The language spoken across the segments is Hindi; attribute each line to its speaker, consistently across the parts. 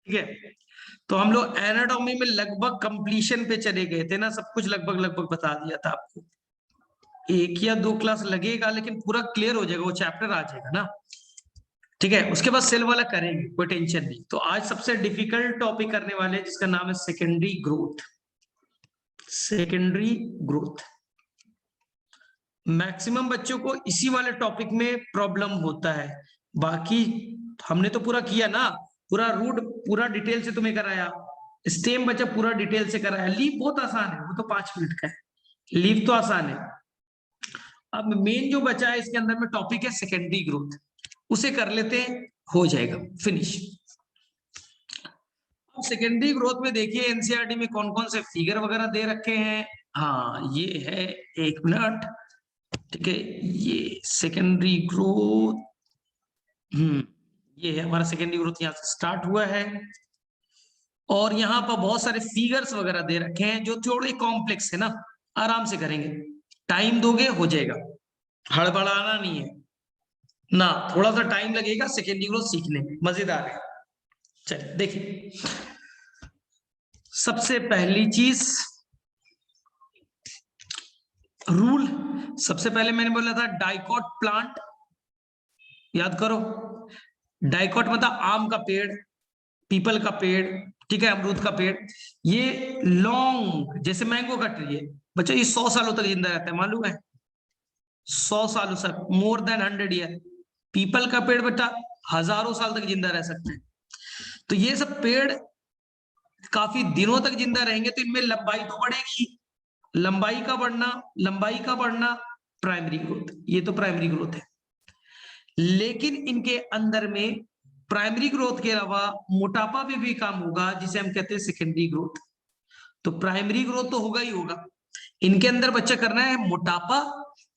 Speaker 1: ठीक है। तो हम लोग एनाटॉमी में लगभग कंप्लीशन पे चले गए थे ना, सब कुछ लगभग लगभग बता दिया था आपको। एक या दो क्लास लगेगा लेकिन पूरा क्लियर हो जाएगा, वो चैप्टर आ जाएगा ना। ठीक है, उसके बाद सेल वाला करेंगे, कोई टेंशन नहीं। तो आज सबसे डिफिकल्ट टॉपिक करने वाले हैं जिसका नाम है secondary growth. Secondary growth maximum बच्चों को इसी वाले टॉपिक में प्रॉब्लम होता है। बाकी हमने तो पूरा किया ना, पूरा रूट पूरा डिटेल से तुम्हें कराया। स्टेम बच्चा पूरा डिटेल से कराया। लीव बहुत आसान है, वो तो 5 मिनट का है, लीव तो आसान है। अब मेन जो बचा है इसके अंदर में टॉपिक है सेकेंडरी ग्रोथ, उसे कर लेते हैं, हो जाएगा फिनिश। अब सेकेंडरी ग्रोथ में देखिए एनसीईआरटी में कौन कौन से फिगर वगैरह दे रखे हैं। हाँ ये है, एक मिनट। ठीक है, ये सेकेंडरी ग्रोथ, ये है हमारा सेकेंडरी ग्रोथ, यहां से स्टार्ट हुआ है। और यहाँ पर बहुत सारे फिगर्स वगैरह दे रखे हैं जो थोड़े कॉम्प्लेक्स है ना, आराम से करेंगे, टाइम दोगे हो जाएगा, हड़बड़ाना नहीं है ना, थोड़ा सा टाइम लगेगा सेकेंडरी ग्रोथ सीखने में, मजेदार है। चलिए देखिए, सबसे पहली चीज रूल, सबसे पहले मैंने बोला था डाइकॉट प्लांट, याद करो। डाइकॉट मतलब आम का पेड़, पीपल का पेड़, ठीक है, अमरूद का पेड़। ये लॉन्ग, जैसे मैंगो का ट्री है बच्चा, ये 100 सालों तक जिंदा रहता है, मालूम है? 100 सालों तक, मोर देन 100 ईयर। पीपल का पेड़ बेटा हजारों साल तक जिंदा रह सकते हैं। तो ये सब पेड़ काफी दिनों तक जिंदा रहेंगे, तो इनमें लंबाई तो बढ़ेगी। लंबाई का बढ़ना, लंबाई का बढ़ना प्राइमरी ग्रोथ, ये तो प्राइमरी ग्रोथ है। लेकिन इनके अंदर में प्राइमरी ग्रोथ के अलावा मोटापा में भी काम होगा, जिसे हम कहते हैं सेकेंडरी ग्रोथ। तो प्राइमरी ग्रोथ तो होगा ही होगा, इनके अंदर बच्चा करना है मोटापा,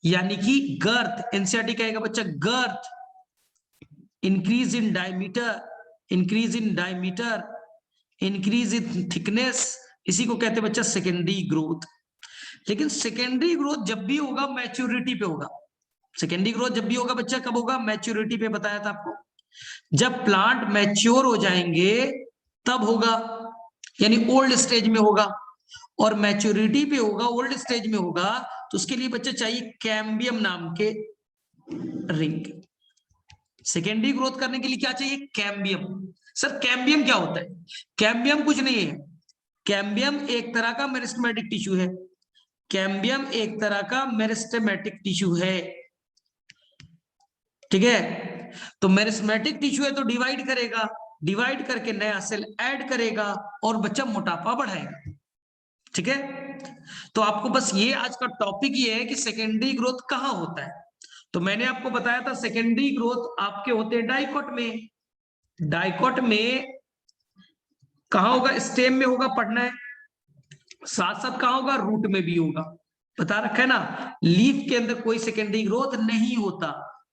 Speaker 1: यानी कि गर्थ। एनसीईआरटी कहेगा बच्चा girth, increase in diameter, increase in diameter, increase in thickness, इसी को कहते हैं बच्चा सेकेंडरी ग्रोथ। लेकिन सेकेंडरी ग्रोथ जब भी होगा मैच्योरिटी पे होगा। सेकेंडरी ग्रोथ जब भी होगा बच्चा कब होगा? मैच्योरिटी पे, बताया था आपको। जब प्लांट मैच्योर हो जाएंगे तब होगा, यानी ओल्ड स्टेज में होगा। और मैच्योरिटी पे होगा, ओल्ड स्टेज में होगा, तो उसके लिए बच्चा चाहिए कैम्बियम नाम के रिंग। सेकेंडरी ग्रोथ करने के लिए क्या चाहिए? कैम्बियम। सर कैम्बियम क्या होता है? कैम्बियम कुछ नहीं है, कैम्बियम एक तरह का मेरिस्टेमेटिक टिश्यू है। कैम्बियम एक तरह का मेरिस्टेमेटिक टिश्यू है, ठीक है। तो मेरिस्टेमेटिक टिश्यू है तो डिवाइड करेगा, डिवाइड करके नया सेल ऐड करेगा और बच्चा मोटापा बढ़ाएगा, ठीक है। तो आपको बस ये आज का टॉपिक ये है कि सेकेंडरी ग्रोथ कहाँ होता है। तो मैंने आपको बताया था सेकेंडरी ग्रोथ आपके होते हैं डाइकोट में। डाइकोट में कहाँ होगा? स्टेम में होगा, पढ़ना है। साथ साथ कहाँ होगा? रूट में भी होगा, बता रखा है ना। लीफ के अंदर कोई सेकेंडरी ग्रोथ नहीं होता।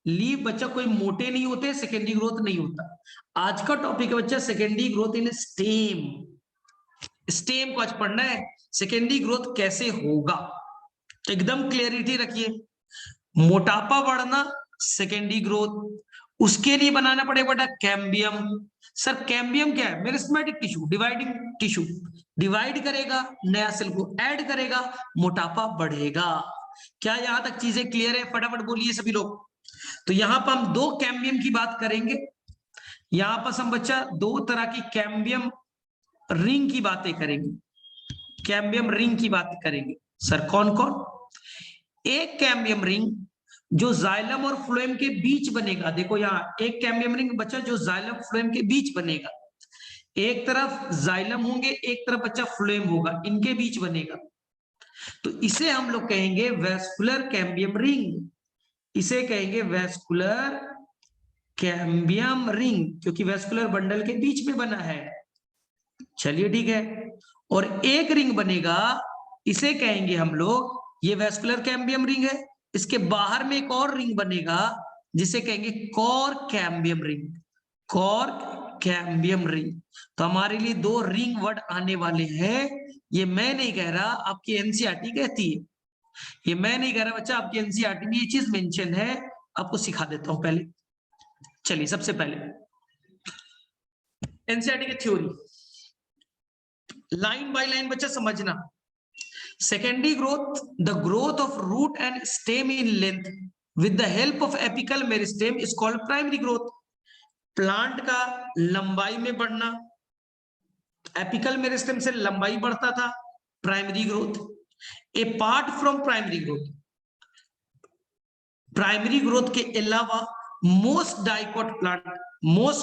Speaker 1: लीफ बच्चा कोई मोटे नहीं होते, सेकेंडरी ग्रोथ नहीं होता। आज का टॉपिक है बच्चा secondary growth in stem. Stem को आज पढ़ना है, सेकेंडरी ग्रोथ कैसे होगा, तो एकदम क्लियरिटी रखिए। मोटापा बढ़ना सेकेंडरी ग्रोथ, उसके लिए बनाना पड़ेगा बेटा कैम्बियम। सर कैम्बियम क्या है? Meristematic tissue, dividing tissue, divide करेगा, नया सेल को ऐड करेगा, मोटापा बढ़ेगा। क्या यहां तक चीजें क्लियर है? फटाफट बोलिए सभी लोग। तो यहां पर हम दो कैम्बियम की बात करेंगे। यहां पर हम बच्चा दो तरह की कैम्बियम रिंग की बातें करेंगे, कैम्बियम रिंग की बात करेंगे। सर कौन कौन? एक कैम्बियम रिंग जो जाइलम और फ्लोएम के बीच बनेगा, देखो यहाँ एक कैम्बियम रिंग बच्चा जो जाइलम फ्लोएम के बीच बनेगा। एक तरफ जाइलम होंगे, एक तरफ बच्चा फ्लोएम होगा, इनके बीच बनेगा। तो इसे हम लोग कहेंगे वेस्कुलर कैम्बियम रिंग, इसे कहेंगे वेस्कुलर कैम्बियम रिंग, क्योंकि वेस्कुलर बंडल के बीच में बना है। चलिए ठीक है। और एक रिंग बनेगा, इसे कहेंगे हम लोग, ये वेस्कुलर कैम्बियम रिंग है, इसके बाहर में एक और रिंग बनेगा जिसे कहेंगे core cambium ring, core cambium ring. तो हमारे लिए दो रिंग वर्ड आने वाले हैं। ये मैं नहीं कह रहा, आपकी एनसीईआरटी कहती है। ये मैं नहीं कह रहा बच्चा, आपकी एनसीईआरटी में ये चीज मेंशन है। आपको सिखा देता हूं पहले। चलिए सबसे पहले एनसीईआरटी की थ्योरी लाइन बाय लाइन बच्चा समझना। Secondary growth, the growth of root and stem in length with the help of apical meristem is called primary growth. Plant का लंबाई में बढ़ना, एपिकल मेरिस्टेम से लंबाई बढ़ता था, primary growth. Apart from primary growth, primary growth के अलावा most of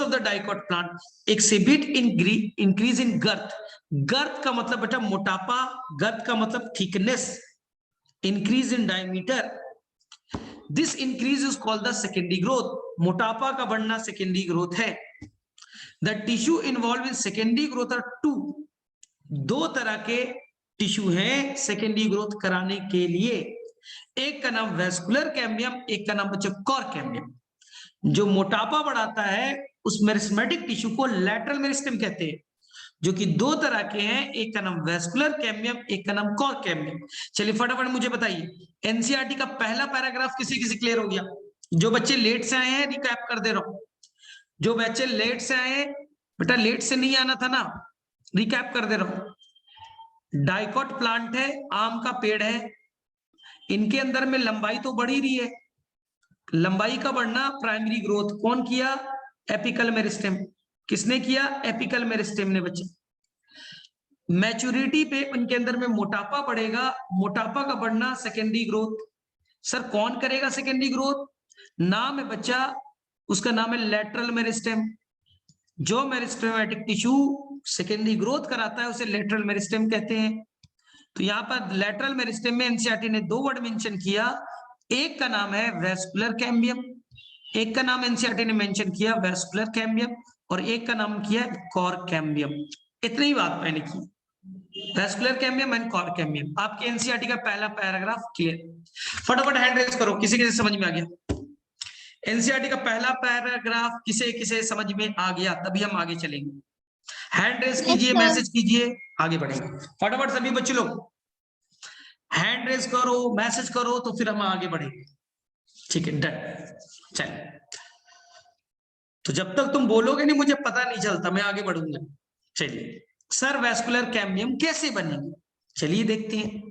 Speaker 1: the dicot plant exhibit increase in girth. Girth का मतलब बेटा मोटापा, गर्थ का मतलब thickness, increase in diameter, this increase is called the secondary growth. मोटापा का बढ़ना सेकेंडरी ग्रोथ है। The tissue involve in secondary growth are two, दो तरह के टिश्यू हैं सेकेंडरी ग्रोथ कराने के लिए। एक का नाम वेस्कुलर कैम्बियम, एक का नाम बच्चा कॉर कैम्बियम। जो मोटापा बढ़ाता है उस मेरिस्टेमेटिक टिश्यू को लैटरल मेरिस्टेम कहते हैं, जो कि दो तरह के हैं, एक का नाम वेस्कुलर कैम्बियम, एक का नाम कॉर कैम्बियम। चलिए फटाफट मुझे बताइए, एनसीईआरटी का पहला पैराग्राफ किसी किसी क्लियर हो गया? जो बच्चे लेट से आए हैं रिकैप कर दे रहा हूं, जो बच्चे लेट से आए हैं बेटा, लेट से नहीं आना था ना, रिकैप कर दे रहा हूं। डाइकॉट प्लांट है, आम का पेड़ है, इनके अंदर में लंबाई तो बढ़ ही रही है। लंबाई का बढ़ना प्राइमरी ग्रोथ कौन किया? Apical meristem. किसने किया? एपिकल मेरिस्टेम ने बच्चे। मैच्योरिटी पे उनके अंदर में मोटापा बढ़ेगा, मोटापा का बढ़ना सेकेंडरी ग्रोथ। सर कौन करेगा सेकेंडरी ग्रोथ? नाम है बच्चा, उसका नाम है लेटरल मेरिस्टेम। जो मेरिस्टेमेटिक टिश्यू सेकेंडरी ग्रोथ कराता है उसे लेटरल मेरिस्टेम कहते हैं। तो यहाँ पर लेटरल मेरिस्टेम में एनसीईआरटी ने दो वर्ड मेंशन किया, एक का नाम है वेस्कुलर कैम्बियम, एक का नाम एनसीईआरटी ने मेंशन किया वेस्कुलर कैम्बियम, और एक का नाम किया कॉर कैम्बियम। इतनी ही बात मैंने की, vascular cambium and cork cambium. आपके एनसीईआरटी का पहला पैराग्राफ क्लियर। फटाफट हैंड रेज करो, किसी किसी समझ में आ गया? एनसीईआरटी का पहला पैराग्राफ किसे किसे समझ में आ गया? तभी हम आगे चलेंगे। हैंड रेज कीजिए, मैसेज कीजिए, आगे बढ़ेंगे। फटाफट सभी बच्चे लोग हैंड रेज करो, मैसेज करो, तो फिर हम आगे बढ़ेंगे। ठीक है, डन। चलिए, तो जब तक तुम बोलोगे नहीं मुझे पता नहीं चलता, मैं आगे बढ़ूंगा। चलिए, सर वेस्कुलर कैम्बियम कैसे बनेगी, चलिए देखते हैं।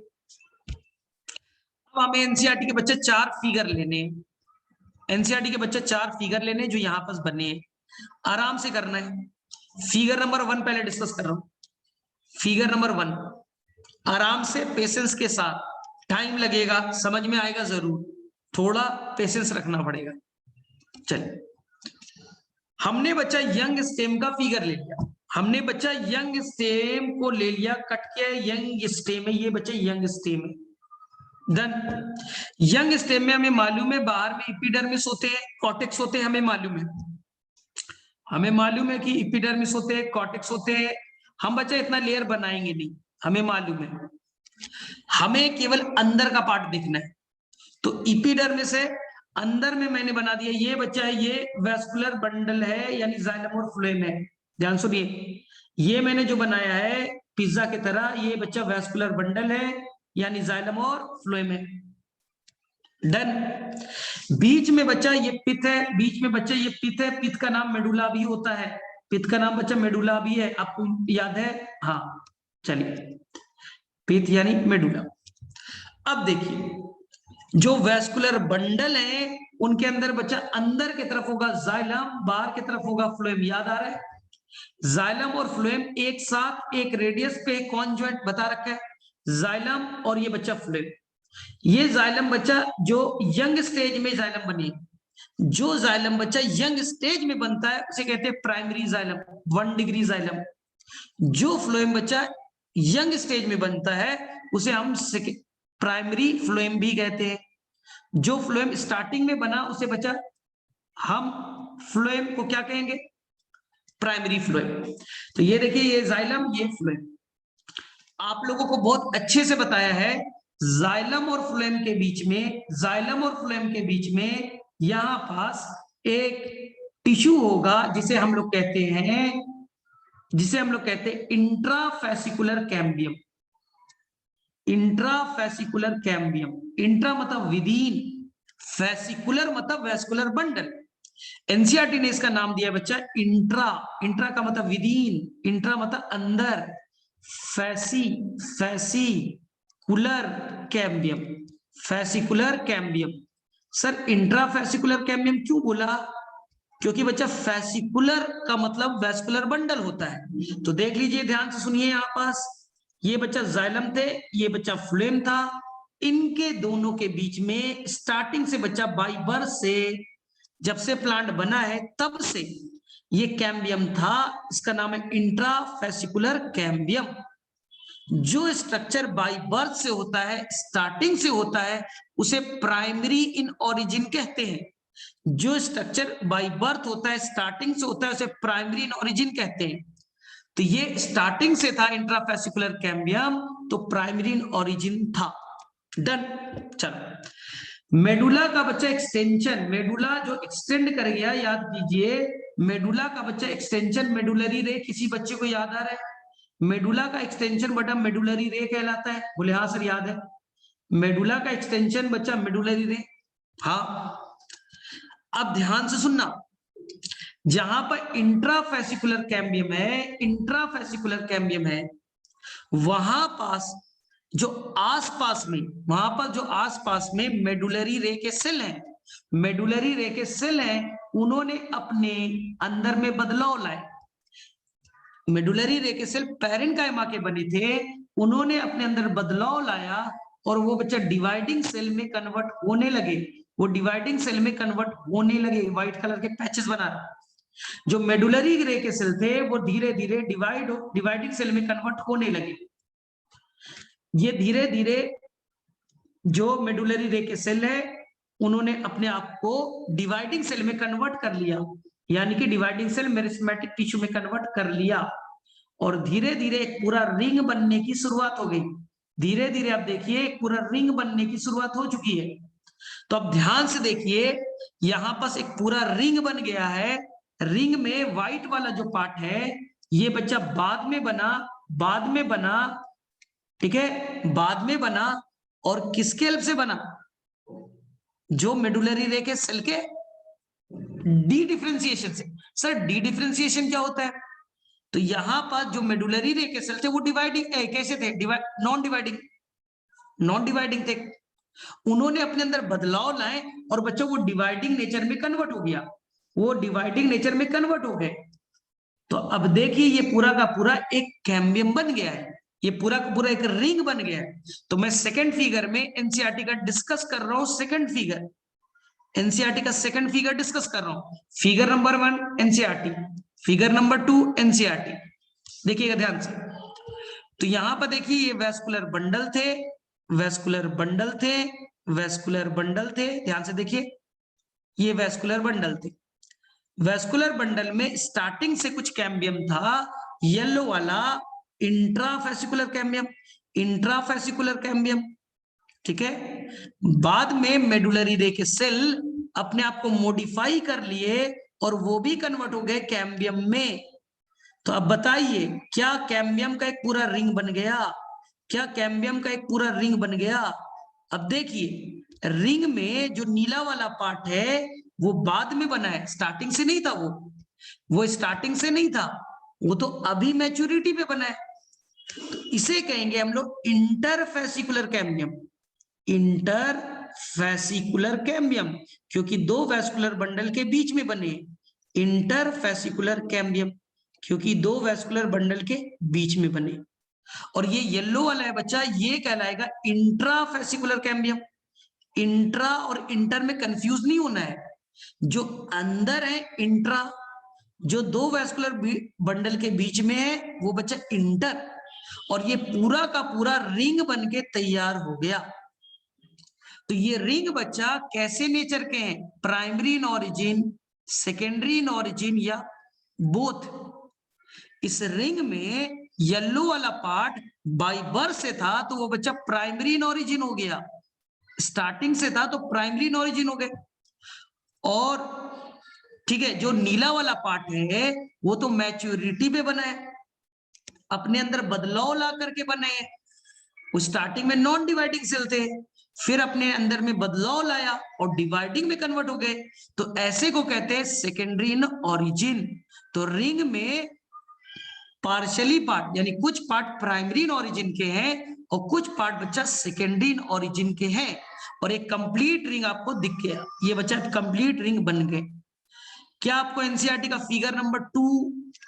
Speaker 1: अब हमें एनसीईआरटी के बच्चे चार फिगर लेने, एनसीईआरटी के बच्चे चार फिगर लेने जो यहां पर बने, आराम से करना है। फिगर नंबर 1 पहले डिस्कस कर रहा हूं। फिगर नंबर 1 आराम से पेशेंस के साथ, टाइम लगेगा, समझ में आएगा जरूर, थोड़ा पेशेंस रखना पड़ेगा। चलिए, हमने बच्चा यंग स्टेम का फिगर ले लिया, हमने बच्चा यंग स्टेम को ले लिया, कट के यंग स्टेम है, ये बच्चा यंग स्टेम है। देन यंग स्टेम में हमें मालूम है बाहर में एपिडर्मिस होते हैं, कॉर्टेक्स होते हैं, हमें मालूम है, हमें मालूम है कि एपिडर्मिस होते हैं, कॉर्टेक्स होते हैं। हम बच्चा इतना लेयर बनाएंगे नहीं, हमें मालूम है, हमें केवल अंदर का पार्ट देखना है। तो एपिडर्मिस है, अंदर में मैंने बना दिया, ये बच्चा है, ये वेस्कुलर बंडल है, यानी जाइलम और फ्लोएम है। ध्यान सुनिए, ये मैंने जो बनाया है पिज्जा की तरह, ये बच्चा वेस्कुलर बंडल है, यानी जाइलम और फ्लोएम है। डन। बीच में बच्चा ये पिथ है, बीच में बच्चा ये पिथ है, पिथ का नाम मेडुला भी होता है, पिथ का नाम बच्चा मेडुला भी है, आपको याद है? हाँ, चलिए, पिथ यानी मेडुला। अब देखिए, जो वेस्कुलर बंडल है उनके अंदर बच्चा अंदर की तरफ होगा जाइलम, बाहर की तरफ होगा फ्लोएम। याद आ रहा है? जाइलम और फ्लोएम एक साथ एक रेडियस पे कॉन्जॉइंट बता रखा है, जाइलम और ये बच्चा फ्लोएम। ये जाइलम बच्चा जो यंग स्टेज में जाइलम बनी, जो जाइलम बच्चा यंग स्टेज में बनता है उसे कहते हैं प्राइमरी जाइलम, 1 डिग्री जाइलम। जो फ्लोएम बच्चा यंग स्टेज में बनता है उसे हम प्राइमरी फ्लोएम भी कहते हैं। जो फ्लोएम स्टार्टिंग में बना उसे बच्चा हम फ्लोएम को क्या कहेंगे? Primary phloem. तो ये देखिए, ये जाइलम, ये फ्लोएम, आप लोगों को बहुत अच्छे से बताया है। जाइलम और फ्लोएम के बीच में, जाइलम और फ्लोएम के बीच में यहां पास एक टिश्यू होगा जिसे हम लोग कहते हैं, जिसे हम लोग कहते हैं intrafascicular cambium. Intrafascicular cambium, intra मतलब विदीन, फेसिकुलर मतलब वेस्कुलर बंडल। एनसीईआरटी ने इसका नाम दिया बच्चा इंट्रा। इंट्रा का मतलब विदिन, इंट्रा मतलब अंदर, fascicular cambium, fascicular cambium. Sir intra fascicular cambium क्यों बोला? क्योंकि बच्चा फैसिकुलर का मतलब वैस्कुलर बंडल होता है। तो देख लीजिए, ध्यान से सुनिए, यहाँ पास ये बच्चा जाइलम थे, ये बच्चा फ्लोएम था। इनके दोनों के बीच में स्टार्टिंग से बच्चा बाई बर्थ से, जब से प्लांट बना है तब से ये कैम्बियम था। इसका नाम है इंट्राफेसिकुलर कैम्बियम। जो स्ट्रक्चर बाई बर्थ से होता है, स्टार्टिंग से होता है, उसे प्राइमरी इन ओरिजिन कहते हैं। जो स्ट्रक्चर बाई बर्थ होता है, स्टार्टिंग से होता है, उसे प्राइमरी इन ओरिजिन कहते हैं। तो ये स्टार्टिंग से था इंट्राफेसिकुलर कैम्बियम, तो प्राइमरी इन ओरिजिन था। डन। चलो, मेडुला का बच्चा एक्सटेंशन, मेडुला जो एक्सटेंड कर गया, याद कीजिए मेडुला का बच्चा एक्सटेंशन, मेडुलरी रे, किसी बच्चे को याद आ रहा है? मेडुला का एक्सटेंशन बटा मेडुलरी रे कहलाता है। बोले हाँ सर याद है। मेडुला का एक्सटेंशन बच्चा मेडुलरी रे। हाँ, अब ध्यान से सुनना, जहां पर इंट्राफेसिकुलर कैम्बियम है, इंट्राफेसिकुलर कैम्बियम है, वहां पास जो आसपास में, वहां पर जो आसपास में मेडुलरी रे के सेल हैं, मेडुलरी रे के सेल हैं, उन्होंने अपने अंदर में बदलाव लाए। मेडुलरी रे के सेल पैरेन्काइमा के बने थे, उन्होंने अपने अंदर बदलाव लाया और वो बच्चा डिवाइडिंग सेल में कन्वर्ट होने लगे। वो डिवाइडिंग सेल में कन्वर्ट होने लगे, व्हाइट कलर के पैचेस बना रहे। जो मेडुलरी रे के सेल थे वो धीरे धीरे डिवाइडिंग सेल में कन्वर्ट होने लगे। ये धीरे धीरे जो मेडुलरी रे के सेल है, उन्होंने अपने आप को डिवाइडिंग सेल में कन्वर्ट कर लिया, यानी कि डिवाइडिंग सेल मेरिस्टेमेटिक टिश्यू में कन्वर्ट कर लिया, और धीरे धीरे एक पूरा रिंग बनने की शुरुआत हो गई। धीरे धीरे आप देखिए एक पूरा रिंग बनने की शुरुआत हो चुकी है। तो अब ध्यान से देखिए, यहां पास एक पूरा रिंग बन गया है। रिंग में व्हाइट वाला जो पार्ट है, ये बच्चा बाद में बना, बाद में बना, ठीक है, बाद में बना। और किसके हेल्प से बना? जो मेडुलरी रे के सेल के डी डिफरेंशिएशन से। सर डी डिफरेंशिएशन क्या होता है? तो यहां पर जो मेडुलरी रे के सेल थे वो डिवाइडिंग कैसे थे? नॉन डिवाइडिंग, नॉन डिवाइडिंग थे। उन्होंने अपने अंदर बदलाव लाए और बच्चों वो डिवाइडिंग नेचर में कन्वर्ट हो गया, वो डिवाइडिंग नेचर में कन्वर्ट हो गए। तो अब देखिए ये पूरा का पूरा एक कैम्बियम बन गया है, ये पूरा का पूरा एक रिंग बन गया है। तो मैं सेकंड फिगर में एनसीईआरटी का डिस्कस कर रहा हूं, सेकंड फिगर, एनसीईआरटी का सेकंड फिगर डिस्कस कर रहा हूं। Figure number 1 NCERT, figure number 2 NCERT. देखिएगा ध्यान से। तो यहां पर देखिए ये वेस्कुलर बंडल थे, वेस्कुलर बंडल थे, वेस्कुलर बंडल थे। ध्यान से देखिए, ये वेस्कुलर बंडल थे। वेस्कुलर बंडल में स्टार्टिंग से कुछ कैम्बियम था, येलो वाला इंट्राफेसिकुलर कैम्बियम, इंट्राफेसिकुलर कैम्बियम, ठीक है। बाद में मेडुलरी रे के सेल अपने आप को मॉडिफाई कर लिए और वो भी कन्वर्ट हो गए कैम्बियम में। तो अब बताइए, क्या कैम्बियम का एक पूरा रिंग बन गया? क्या कैम्बियम का एक पूरा रिंग बन गया? अब देखिए, रिंग में जो नीला वाला पार्ट है वो बाद में बना है, स्टार्टिंग से नहीं था। वो स्टार्टिंग से नहीं था, वो तो अभी मैच्योरिटी पे बना है। तो इसे कहेंगे हम लोग इंटरफेसिकुलर कैम्बियम, इंटरफेसिकुलर कैम्बियम, क्योंकि दो वेस्कुलर बंडल के बीच में बने। इंटरफेसिकुलर कैम्बियम, क्योंकि दो वेस्कुलर बंडल के बीच में बने। और ये येलो वाला है बच्चा, ये कहलाएगा इंट्राफेसिकुलर कैम्बियम। इंट्रा और इंटर में कंफ्यूज नहीं होना है। जो अंदर है इंट्रा, जो दो वेस्कुलर बंडल के बीच में है वो बच्चा इंटर। और ये पूरा का पूरा रिंग बन के तैयार हो गया। तो ये रिंग बच्चा कैसे नेचर के हैं? Primary in origin, secondary in origin, या बोथ। इस रिंग में येलो वाला पार्ट बाई बर्थ से था तो वो बच्चा प्राइमरी इन ऑरिजिन हो गया, स्टार्टिंग से था तो प्राइमरी इन ऑरिजिन हो गए। और ठीक है, जो नीला वाला पार्ट है वो तो मैच्योरिटी पे बना है, अपने अंदर बदलाव ला करके बने हैं। वो स्टार्टिंग में नॉन डिवाइडिंग सेल थे, फिर अपने अंदर में बदलाव लाया और डिवाइडिंग में कन्वर्ट हो गए, तो ऐसे को कहते हैं सेकेंडरी इन ओरिजिन। तो रिंग में पार्शियली पार्ट यानी कुछ पार्ट प्राइमरी इन ओरिजिन के हैं और कुछ पार्ट बच्चा सेकेंडरी इन ओरिजिन के हैं, और एक कंप्लीट रिंग आपको दिख गया, ये बच्चा कंप्लीट रिंग बन गए। क्या आपको एनसीईआरटी का फिगर नंबर 2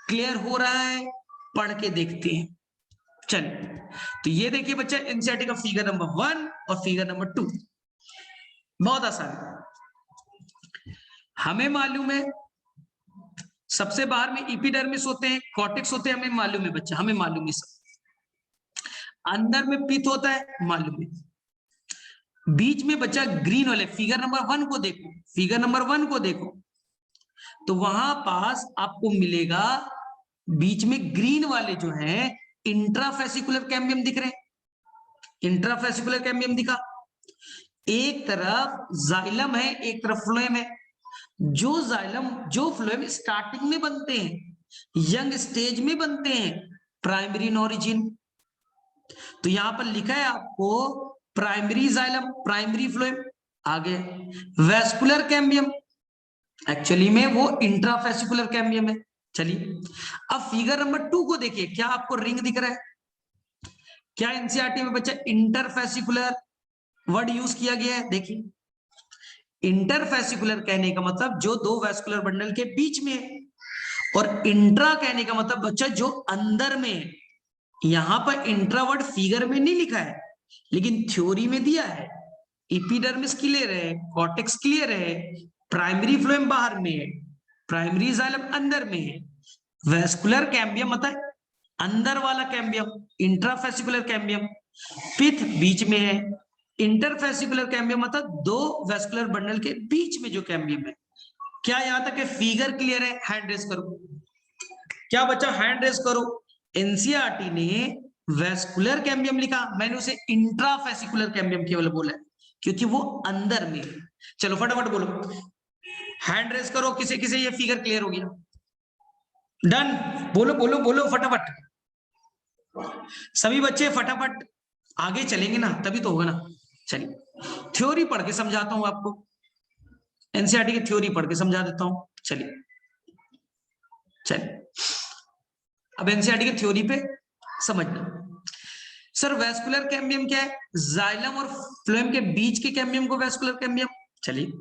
Speaker 1: क्लियर हो रहा है? पढ़ के देखते हैं। चलिए, तो ये देखिए बच्चा एनसीईआरटी का फिगर नंबर 1 और फिगर नंबर 2, बहुत आसान है। हमें मालूम है सबसे बाहर में इपिडर्मिस होते हैं, कॉर्टेक्स होते हैं, हमें मालूम है बच्चा, हमें मालूम है सब। अंदर में पित्त होता है, मालूम है। बीच में बच्चा ग्रीन वाले फिगर नंबर 1 को देखो, फिगर नंबर 1 को देखो, तो वहां पास आपको मिलेगा बीच में ग्रीन वाले जो है इंट्राफेसिकुलर कैम्बियम दिख रहे हैं, इंट्राफेसिकुलर कैम्बियम दिखा। एक तरफ जाइलम है, एक तरफ फ्लोएम है। जो जाइलम जो फ्लोएम स्टार्टिंग में बनते हैं, यंग स्टेज में बनते हैं, प्राइमरी इन ओरिजिन। तो यहां पर लिखा है आपको प्राइमरी जाइलम, प्राइमरी फ्लोएम। आगे वेस्कुलर कैम्बियम, एक्चुअली में वो इंट्राफेसिकुलर कैम्बियम है। चलिए, अब फिगर नंबर 2 को देखिए, क्या आपको रिंग दिख रहा है? क्या एनसीईआरटी में बच्चा इंटरफेसिकुलर वर्ड यूज किया गया है? देखिए, इंटरफेसिकुलर कहने का मतलब जो दो वेस्कुलर बंडल के बीच में है, और इंट्रा कहने का मतलब बच्चा जो अंदर में है। यहां पर इंट्रा वर्ड फिगर में नहीं लिखा है, लेकिन थ्योरी में दिया है। एपिडर्मिस क्लियर है, कॉर्टेक्स क्लियर है, प्राइमरी फ्लोएम बाहर में है, प्राइमरी जाइलम अंदर में है, वेस्कुलर कैम्बियम मतलब अंदर वाला कैम्बियम, इंट्राफेसिकुलर कैम्बियम पिथ बीच में है, इंटरफेसिकुलर कैम्बियम मतलब दो वेस्कुलर बंडल के बीच में जो कैम्बियम है। क्या यहां तक के फिगर क्लियर है? हैंड रेस करो। क्या बच्चा हैंड रेस करो? एनसीईआरटी ने वेस्कुलर कैम्बियम लिखा, मैंने उसे इंट्राफेसिकुलर कैम्बियम केवल बोला है क्योंकि वो अंदर में। चलो फटाफट बोलो, हैंड रेस करो, किसे किसे ये फिगर क्लियर हो गया? डन, बोलो बोलो बोलो फटाफट, सभी बच्चे फटाफट आगे चलेंगे ना, तभी तो होगा ना। चलिए, थ्योरी पढ़ के समझाता हूं आपको, एनसीईआरटी की थ्योरी पढ़ के समझा देता हूं। चलिए चलिए, अब एनसीईआरटी की थ्योरी पे समझना। सर वेस्कुलर कैम्बियम क्या है? जाइलम और फ्लोएम के बीच के कैम्बियम को वेस्कुलर कैम्बियम। चलिए,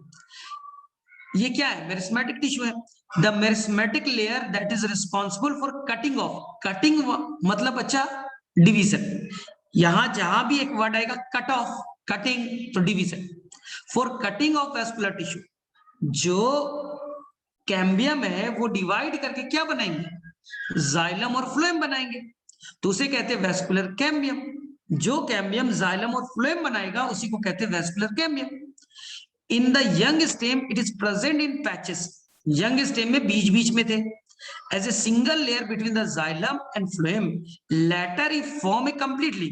Speaker 1: ये क्या है? मेरिस्मेटिक टिश्यू है। The meristematic layer that is responsible for cutting of, cutting मतलब अच्छा डिवीजन। यहां जहां भी एक वर्ड आएगा कट ऑफ, कटिंग, तो division. For cutting of vascular tissue, जो कैम्बियम है वो डिवाइड करके क्या बनाएंगे? जाइलम और फ्लोएम बनाएंगे, तो उसे कहते हैं वेस्कुलर कैम्बियम। जो कैम्बियम जाइलम और फ्लोएम बनाएगा उसी को कहते हैं vascular cambium. In the young stem it is present in patches, young stem में बीच बीच में थे। As a single layer between the xylem and phloem, later ही फॉर्म ए कंप्लीटली,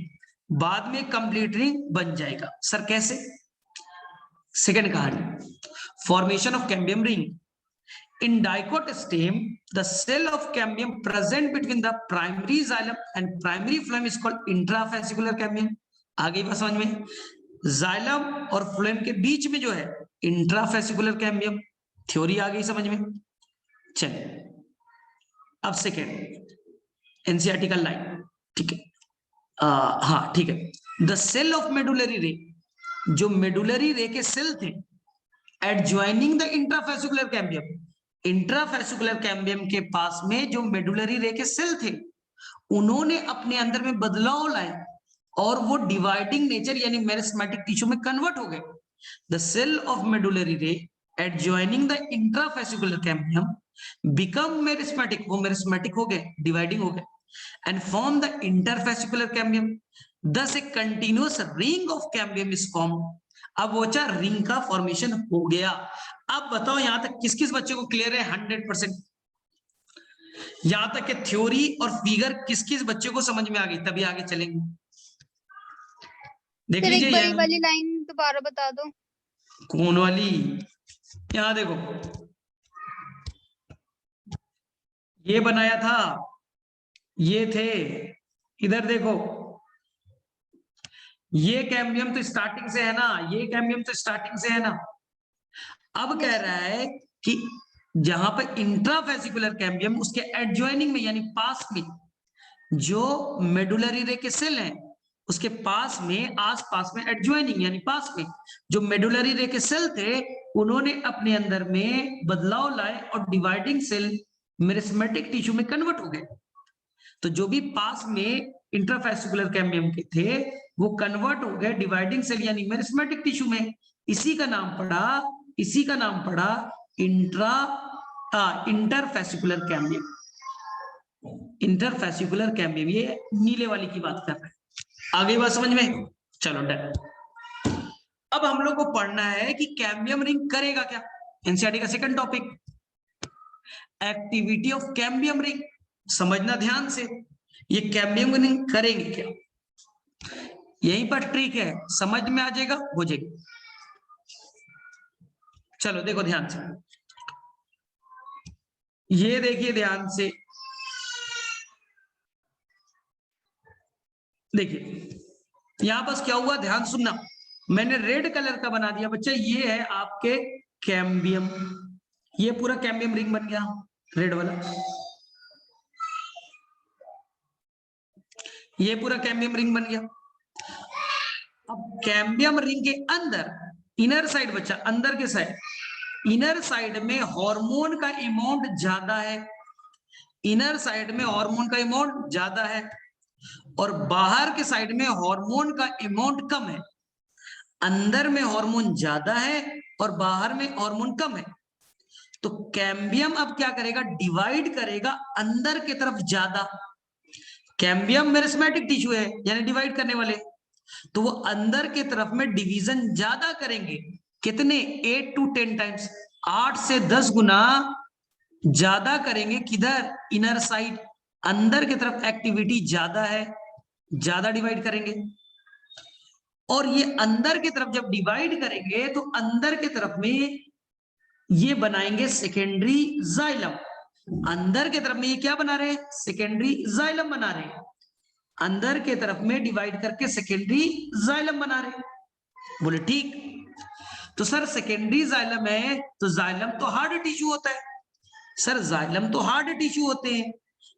Speaker 1: बाद में कंप्लीट रिंग बन जाएगा। सर कैसे? सेकेंड कहानी, formation of cambium ring. In dicot stem, the cell of cambium present between the primary xylem and primary phloem is called intrafascicular cambium. आगे बात समझ में? जाइलम और फ्लोएम के बीच में जो है इंट्राफेसिकुलर कैम्बियम, थ्योरी आ गई समझ में? चलिए, अब सेकेंड एनसीईआरटी का लाइन, ठीक है? हाँ ठीक है। द सेल ऑफ मेडुलरी रे, जो मेडुलरी रे के सेल थे adjoining the intrafascicular cambium, intrafascicular cambium के पास में जो मेडुलरी रे के सेल थे, उन्होंने अपने अंदर में बदलाव लाए और वो डिवाइडिंग नेचर यानी मेरिस्मेटिक टिश्यू में कन्वर्ट हो गए। द सेल ऑफ मेडुलरी रे adjoining the intrafascicular cambium become meristematic, वो मेरिस्मेटिक हो गए, डिवाइडिंग हो गए, and form the interfascicular cambium. thus a continuous ring of cambium is formed। अब वो चार रिंग का फॉर्मेशन हो गया। अब बताओ यहां तक किस किस बच्चे को क्लियर है? 100%। यहां तक के थ्योरी और फिगर किस किस बच्चे को समझ में आ गई? तभी आगे चलेंगे। देख
Speaker 2: सर
Speaker 1: लीजिए,
Speaker 2: एक बार ये वाली लाइन दोबारा बता दो।
Speaker 1: कौन वाली? यहां देखो, ये बनाया था, ये थे, इधर देखो, ये कैम्बियम तो स्टार्टिंग से है ना, ये कैम्बियम तो स्टार्टिंग से है ना। अब कह
Speaker 2: यस
Speaker 1: रहा है कि जहां पर इंट्रावेसिकुलर कैम्बियम उसके एडजॉइनिंग में यानी पास में जो मेडुलरी रे के सेल हैं उसके पास में, आसपास में, एडजॉइनिंग यानी पास में जो मेडुलरी रे के सेल थे उन्होंने अपने अंदर में बदलाव लाए और डिवाइडिंग सेल मेरिस्मेटिक टिश्यू में कन्वर्ट हो गए। तो जो भी पास में इंट्राफेसिकुलर कैम्बियम के थे वो कन्वर्ट हो गए डिवाइडिंग सेल यानी मेरिस्मेटिक टिश्यू में। इसी का नाम पड़ा, इसी का नाम पड़ा इंटरफेसिकुलर कैम्बियम। इंटरफेसिकुलर कैम्बियम, ये नीले वाली की बात कर रहे हैं। आगे बात समझ में? चलो डन। अब हम लोग को पढ़ना है कि कैम्बियम रिंग करेगा क्या। एनसीईआरटी का second topic, activity of cambium ring. समझना ध्यान से, ये कैम्बियम रिंग करेंगे क्या, यहीं पर ट्रिक है, समझ में आ जाएगा, हो जाएगा। चलो देखो ध्यान से, ये देखिए ध्यान से, देखिए यहां बस क्या हुआ, ध्यान सुनना। मैंने रेड कलर का बना दिया बच्चा, ये है आपके कैम्बियम, ये पूरा कैम्बियम रिंग बन गया रेड वाला, ये पूरा कैम्बियम रिंग बन गया। अब कैम्बियम रिंग के अंदर इनर साइड बच्चा, अंदर के साइड, इनर साइड में हार्मोन का अमाउंट ज्यादा है, इनर साइड में हार्मोन का अमाउंट ज्यादा है और बाहर के साइड में हार्मोन का अमाउंट कम है। अंदर में हार्मोन ज्यादा है और बाहर में हार्मोन कम है। तो कैम्बियम अब क्या करेगा, डिवाइड करेगा अंदर की तरफ ज्यादा। कैम्बियम मेरिस्मेटिक टिश्यू है यानी डिवाइड करने वाले, तो वो अंदर की तरफ में डिवीजन ज्यादा करेंगे। कितने? 8 to 10 टाइम्स, 8 से 10 गुना ज्यादा करेंगे। किधर? इनर साइड, अंदर की तरफ एक्टिविटी ज्यादा है, ज्यादा डिवाइड करेंगे। और ये अंदर की तरफ जब डिवाइड करेंगे तो अंदर की तरफ में ये बनाएंगे सेकेंडरी जाइलम। अंदर की तरफ में ये क्या बना रहे हैं? सेकेंडरी जाइलम बना रहे हैं। अंदर के तरफ में डिवाइड करके सेकेंडरी जाइलम बना रहे हैं। बोले ठीक। तो सर सेकेंडरी जाइलम है तो जाइलम तो हार्ड टिश्यू होता है। सर जाइलम तो हार्ड टिश्यू होते हैं,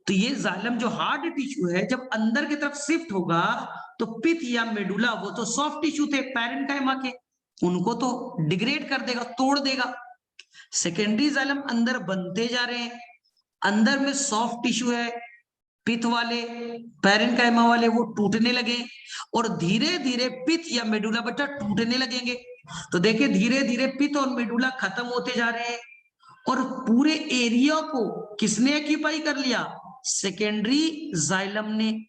Speaker 1: तो ये जाइलम जो हार्ड टिश्यू है जब अंदर की तरफ शिफ्ट होगा तो पिथ या मेडुला, वो तो सॉफ्ट टिश्यू थे पैरेन्काइमा के, उनको तो डिग्रेड कर देगा, तोड़ देगा। सेकेंडरी जाइलम अंदर बनते जा रहे हैं, अंदर में सॉफ्ट टिश्यू है, पिथ वाले, पैरेन्काइमा वाले वो टूटने लगे और धीरे धीरे पिथ या मेडुला बच्चा टूटने लगेंगे। तो देखिए धीरे धीरे पिथ और मेडुला खत्म होते जा रहे हैं और पूरे एरिया को किसने ऑक्यूपाई कर लिया? सेकेंडरी जाइलम ने।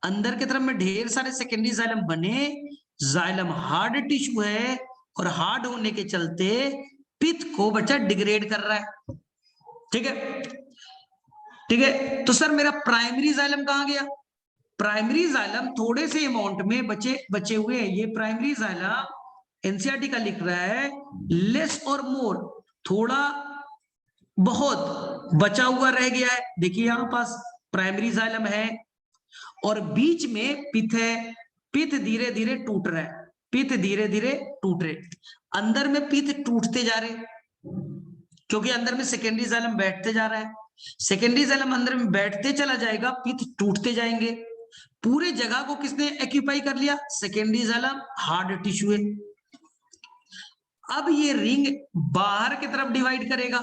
Speaker 1: अंदर की तरफ में ढेर सारे सेकेंडरी जाइलम बने। जाइलम हार्ड टिश्यू है और हार्ड होने के चलते पिथ को बच्चा डिग्रेड कर रहा है। ठीक है, ठीक है। तो सर मेरा प्राइमरी जाइलम कहां गया? प्राइमरी जाइलम थोड़े से अमाउंट में बचे हुए हैं। ये प्राइमरी जाइलम एनसीईआरटी का लिख रहा है लेस और मोर, थोड़ा बहुत बचा हुआ रह गया है। देखिए यहां पास प्राइमरी जाइलम है और बीच में पिथ है, पिथ धीरे धीरे टूट रहा है, पिथ धीरे धीरे टूट रहे, अंदर में पिथ टूटते जा रहे क्योंकि अंदर में सेकेंडरी जाइलम बैठते जा रहा है। सेकेंडरी जाइलम अंदर में बैठते चला जाएगा, पिथ टूटते जाएंगे। पूरे जगह को किसने एक्यूपाई कर लिया? सेकेंडरी जाइलम हार्ड टिश्यू है। अब ये रिंग बाहर की तरफ डिवाइड करेगा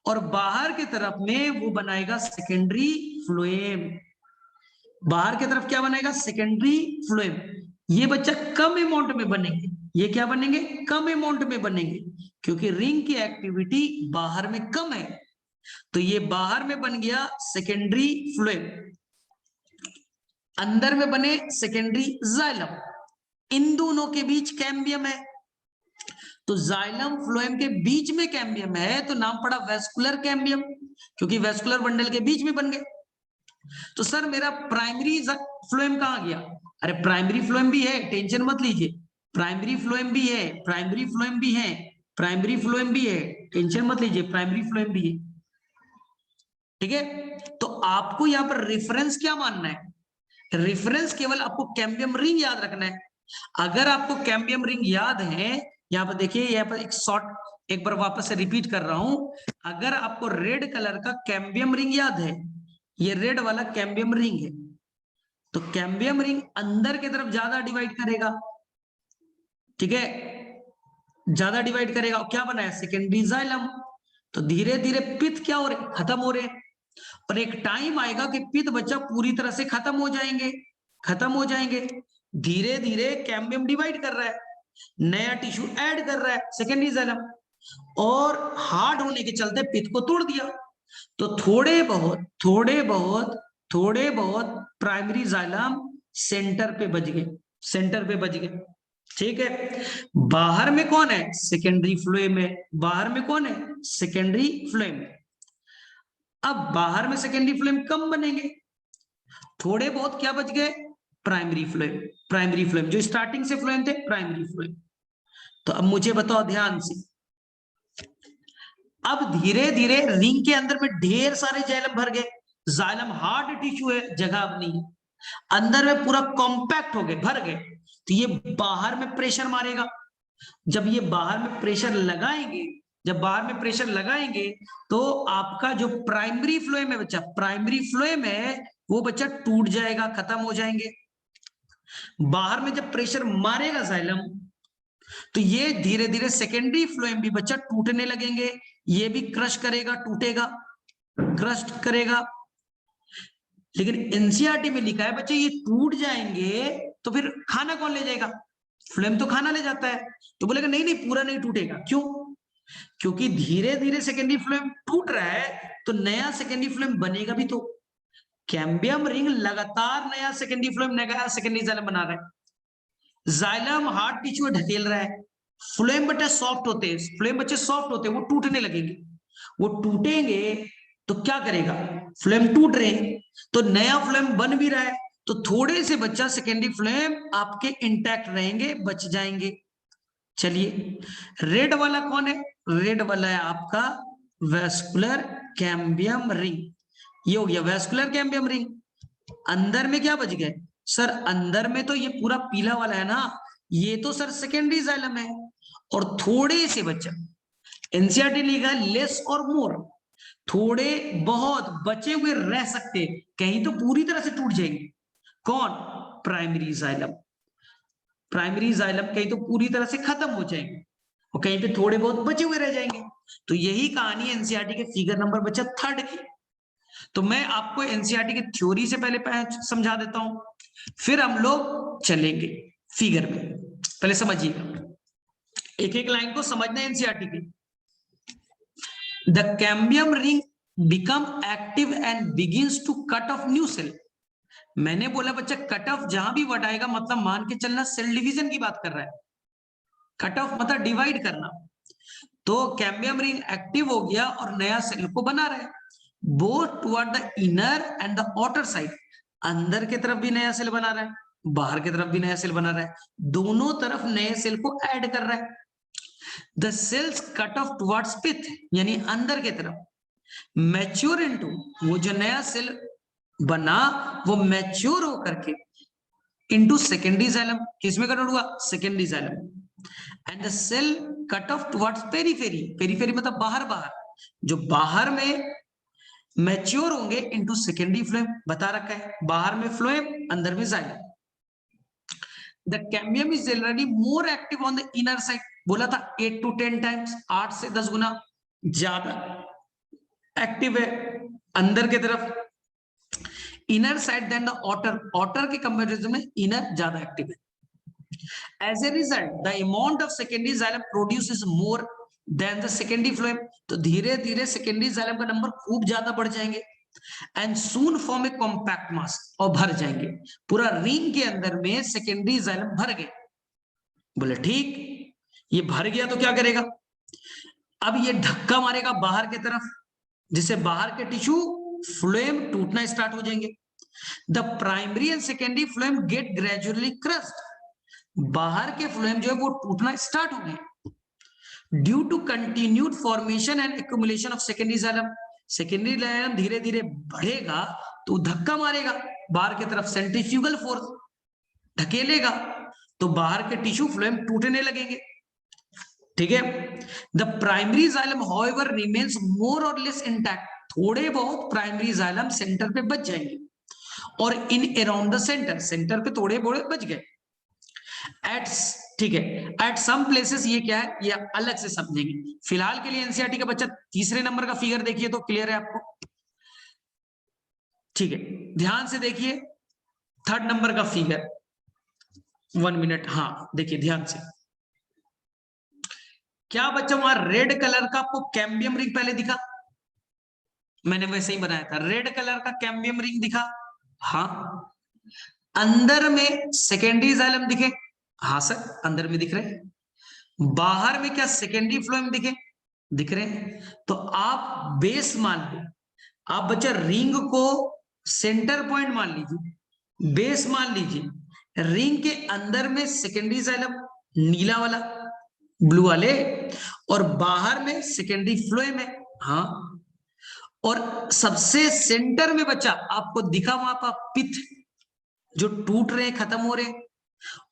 Speaker 1: और बाहर की तरफ में वो बनाएगा सेकेंडरी फ्लोएम। बाहर की तरफ क्या बनेगा? Secondary phloem. ये बच्चा कम अमाउंट में बनेंगे, ये क्या बनेंगे? कम अमाउंट में बनेंगे क्योंकि रिंग की एक्टिविटी बाहर में कम है। तो ये बाहर में बन गया सेकेंडरी फ्लोएम, अंदर में बने सेकेंडरी जाइलम, इन दोनों के बीच कैम्बियम है। तो जाइलम फ्लोएम के बीच में कैम्बियम है तो नाम पड़ा वेस्कुलर कैम्बियम, क्योंकि वेस्कुलर बंडल के बीच में बन गए। तो सर मेरा प्राइमरी फ्लोएम कहां गया? अरे प्राइमरी फ्लोएम भी है, टेंशन मत लीजिए, प्राइमरी फ्लोएम भी है, प्राइमरी फ्लोएम भी है, प्राइमरी फ्लोएम भी है, टेंशन मत लीजिए, प्राइमरी फ्लोएम भी है। ठीक है, तो आपको यहां पर रेफरेंस क्या मानना है? रेफरेंस केवल आपको कैम्बियम रिंग याद रखना है। अगर आपको कैम्बियम रिंग याद है, यहाँ पर देखिए, यहाँ पर एक शॉर्ट, एक बार वापस से रिपीट कर रहा हूं, अगर आपको रेड कलर का कैम्बियम रिंग याद है, ये रेड वाला कैम्बियम रिंग है, तो कैम्बियम रिंग अंदर की तरफ ज्यादा डिवाइड करेगा, ठीक है, ज्यादा डिवाइड करेगा। और क्या बनाया, सेकेंडरी जाइलम। तो धीरे धीरे पित्त क्या हो रहे, खत्म हो रहे, और एक टाइम आएगा कि पित्त बच्चा पूरी तरह से खत्म हो जाएंगे, खत्म हो जाएंगे। धीरे धीरे कैम्बियम डिवाइड कर रहा है, नया टिश्यू ऐड कर रहा है, सेकेंडरी जाइलम, और हार्ड होने के चलते पित्त को तोड़ दिया। तो थोड़े बहुत प्राइमरी जाइलम सेंटर पे बच गए, सेंटर पे बच गए, ठीक है। बाहर में कौन है, सेकेंडरी फ्लोएम है, बाहर में कौन है, सेकेंडरी फ्लोएम। अब बाहर में सेकेंडरी फ्लोएम कम बनेंगे, थोड़े बहुत क्या बच गए, प्राइमरी फ्लोएम, प्राइमरी फ्लोएम जो स्टार्टिंग से फ्लोएम थे, प्राइमरी फ्लोएम। तो अब मुझे बताओ ध्यान से, अब धीरे धीरे रिंग के अंदर में ढेर सारे जाइलम भर गए, जाइलम हार्ड टिश्यू है, जगह अब नहीं, अंदर में पूरा कॉम्पैक्ट हो गए, भर गए। तो ये बाहर में प्रेशर मारेगा, जब ये बाहर में प्रेशर लगाएंगे, जब बाहर में प्रेशर लगाएंगे, तो आपका जो प्राइमरी फ्लोएम है बच्चा, प्राइमरी फ्लोएम है, वो बच्चा टूट जाएगा, खत्म हो जाएंगे। बाहर में जब प्रेशर मारेगा जाइलम, तो ये धीरे धीरे सेकेंडरी फ्लोएम भी बच्चा टूटने लगेंगे, ये भी क्रश करेगा, टूटेगा, क्रश करेगा। लेकिन एनसीईआरटी में लिखा है बच्चे ये टूट जाएंगे, तो फिर खाना कौन ले जाएगा, फ्लेम तो खाना ले जाता है। तो बोलेगा नहीं नहीं पूरा नहीं टूटेगा, क्यों, क्योंकि धीरे धीरे सेकेंडरी फ्लेम टूट रहा है, तो नया सेकेंडरी फ्लेम बनेगा भी। तो कैम्बियम रिंग लगातार नया सेकेंडरी फ्लेम, नया सेकेंडरी जाइलम बना रहा है, जाइलम हार्ड टिश्यू ढकेल रहा है, फ्लेम बच्चे सॉफ्ट होते हैं, फ्लेम बच्चे सॉफ्ट होते हैं, वो टूटने लगेंगे, वो टूटेंगे तो क्या करेगा, फ्लेम टूट रहे हैं, तो नया फ्लेम बन भी रहा है, तो थोड़े से बच्चा सेकेंडरी फ्लेम आपके इंटैक्ट रहेंगे, बच जाएंगे। चलिए, रेड वाला कौन है, रेड वाला है आपका वेस्कुलर कैम्बियम रिंग, ये हो गया वेस्कुलर कैम्बियम रिंग। अंदर में क्या बच गए सर, अंदर में तो ये पूरा पीला वाला है ना, ये तो सर सेकेंडरी जाइलम है, और थोड़े से बच्चा, एनसीईआरटी लिखा है लेस और मोर, थोड़े बहुत बचे हुए रह सकते, कहीं तो पूरी तरह से टूट जाएंगे, कौन, प्राइमरी जाइलम, प्राइमरी जाइलम कहीं तो पूरी तरह से खत्म हो जाएंगे, और कहीं पे थोड़े बहुत बचे हुए रह जाएंगे। तो यही कहानी एनसीईआरटी के फिगर नंबर बचा 3 की। तो मैं आपको एनसीईआरटी की थ्योरी से पहले समझा देता हूं, फिर हम लोग चलेंगे फिगर में। पहले समझिएगा, एक एक लाइन को समझना है एनसीईआरटी की। The cambium ring become active and begins to cut off new cell. मैंने बोला बच्चा कट ऑफ जहां भी वर्ड आएगा मतलब मान के चलना सेल डिवीजन की बात कर रहा है, कट ऑफ मतलब डिवाइड करना। तो कैम्बियम रिंग एक्टिव हो गया और नया सेल को बना रहा है, both toward the inner and the outer side, अंदर की तरफ भी नया सेल बना रहा है, बाहर की तरफ भी नया सेल बना रहा है, दोनों तरफ नए सेल को ऐड कर रहा है। The cells cut off towards pith, यानी अंदर की तरफ, मैच्योर इनटू, वो जो नया सेल बना वो मैच्योर होकर के इनटू सेकेंडरी जाइलम, किसमें कन्वर्ट हुआ, secondary xylem. And the cell cut off towards periphery, periphery मतलब बाहर, बाहर जो बाहर में मैच्योर होंगे इनटू सेकेंडरी फ्लोएम, बता रखा है, बाहर में फ्लोएम, अंदर में xylem. The cambium is generally more active on the inner side, बोला था 8 to 10 टाइम्स, 8 से 10 गुना ज्यादा एक्टिव है अंदर की तरफ, inner side then the outer, outer के कंपैरिजन में इनर ज्यादा एक्टिव है। As a result, the amount of secondary xylem produces more than the secondary phloem, तो धीरे धीरे secondary xylem का नंबर खूब ज्यादा बढ़ जाएंगे, and soon form a compact mass, और भर जाएंगे, पूरा रिंग के अंदर में secondary xylem भर गए। बोले ठीक, ये भर गया तो क्या करेगा, अब ये धक्का मारेगा बाहर की तरफ, जिससे बाहर के टिश्यू फ्लोएम टूटना स्टार्ट हो जाएंगे। The primary and secondary phloem get gradually crushed, बाहर के फ्लोएम जो है वो टूटना स्टार्ट हो गए due to continued formation and accumulation of secondary xylem. Secondary xylem धीरे धीरे बढ़ेगा तो धक्का मारेगा बाहर की तरफ, सेंट्रीफ्यूगल फोर्स ढकेलेगा, तो बाहर के टिश्यू फ्लोएम टूटने लगेंगे, ठीक है। The primary xylem however remains more or less intact, थोड़े बहुत प्राइमरी जाइलम सेंटर पे बच जाएंगे, और in around the centre, centre पे थोड़े बोड़े बच गए। एट, ठीक है, एट सम प्लेसेस, ये क्या है, ये अलग से समझेंगे। फिलहाल के लिए एनसीईआरटी का बच्चा तीसरे नंबर का फिगर देखिए तो क्लियर है आपको, ठीक है। ध्यान से देखिए थर्ड नंबर का फिगर, 1 मिनट, हाँ देखिए ध्यान से। क्या बच्चा वहां रेड कलर का आपको कैम्बियम रिंग पहले दिखा? मैंने वैसे ही बनाया था, रेड कलर का कैम्बियम रिंग दिखा, हाँ। अंदर में सेकेंडरी जाइलम दिखे, हाँ सर अंदर में दिख रहे हैं। बाहर में क्या सेकेंडरी फ्लोएम दिखे? दिख रहे हैं। तो आप बेस मान लो, आप बच्चा रिंग को सेंटर पॉइंट मान लीजिए, बेस मान लीजिए, रिंग के अंदर में सेकेंडरी जाइलम नीला वाला, ब्लू वाले, और बाहर में सेकेंडरी फ्लोएम है, हाँ। और सबसे सेंटर में बच्चा आपको दिखा वहां पर पिथ जो टूट रहे हैं, खत्म हो रहे हैं,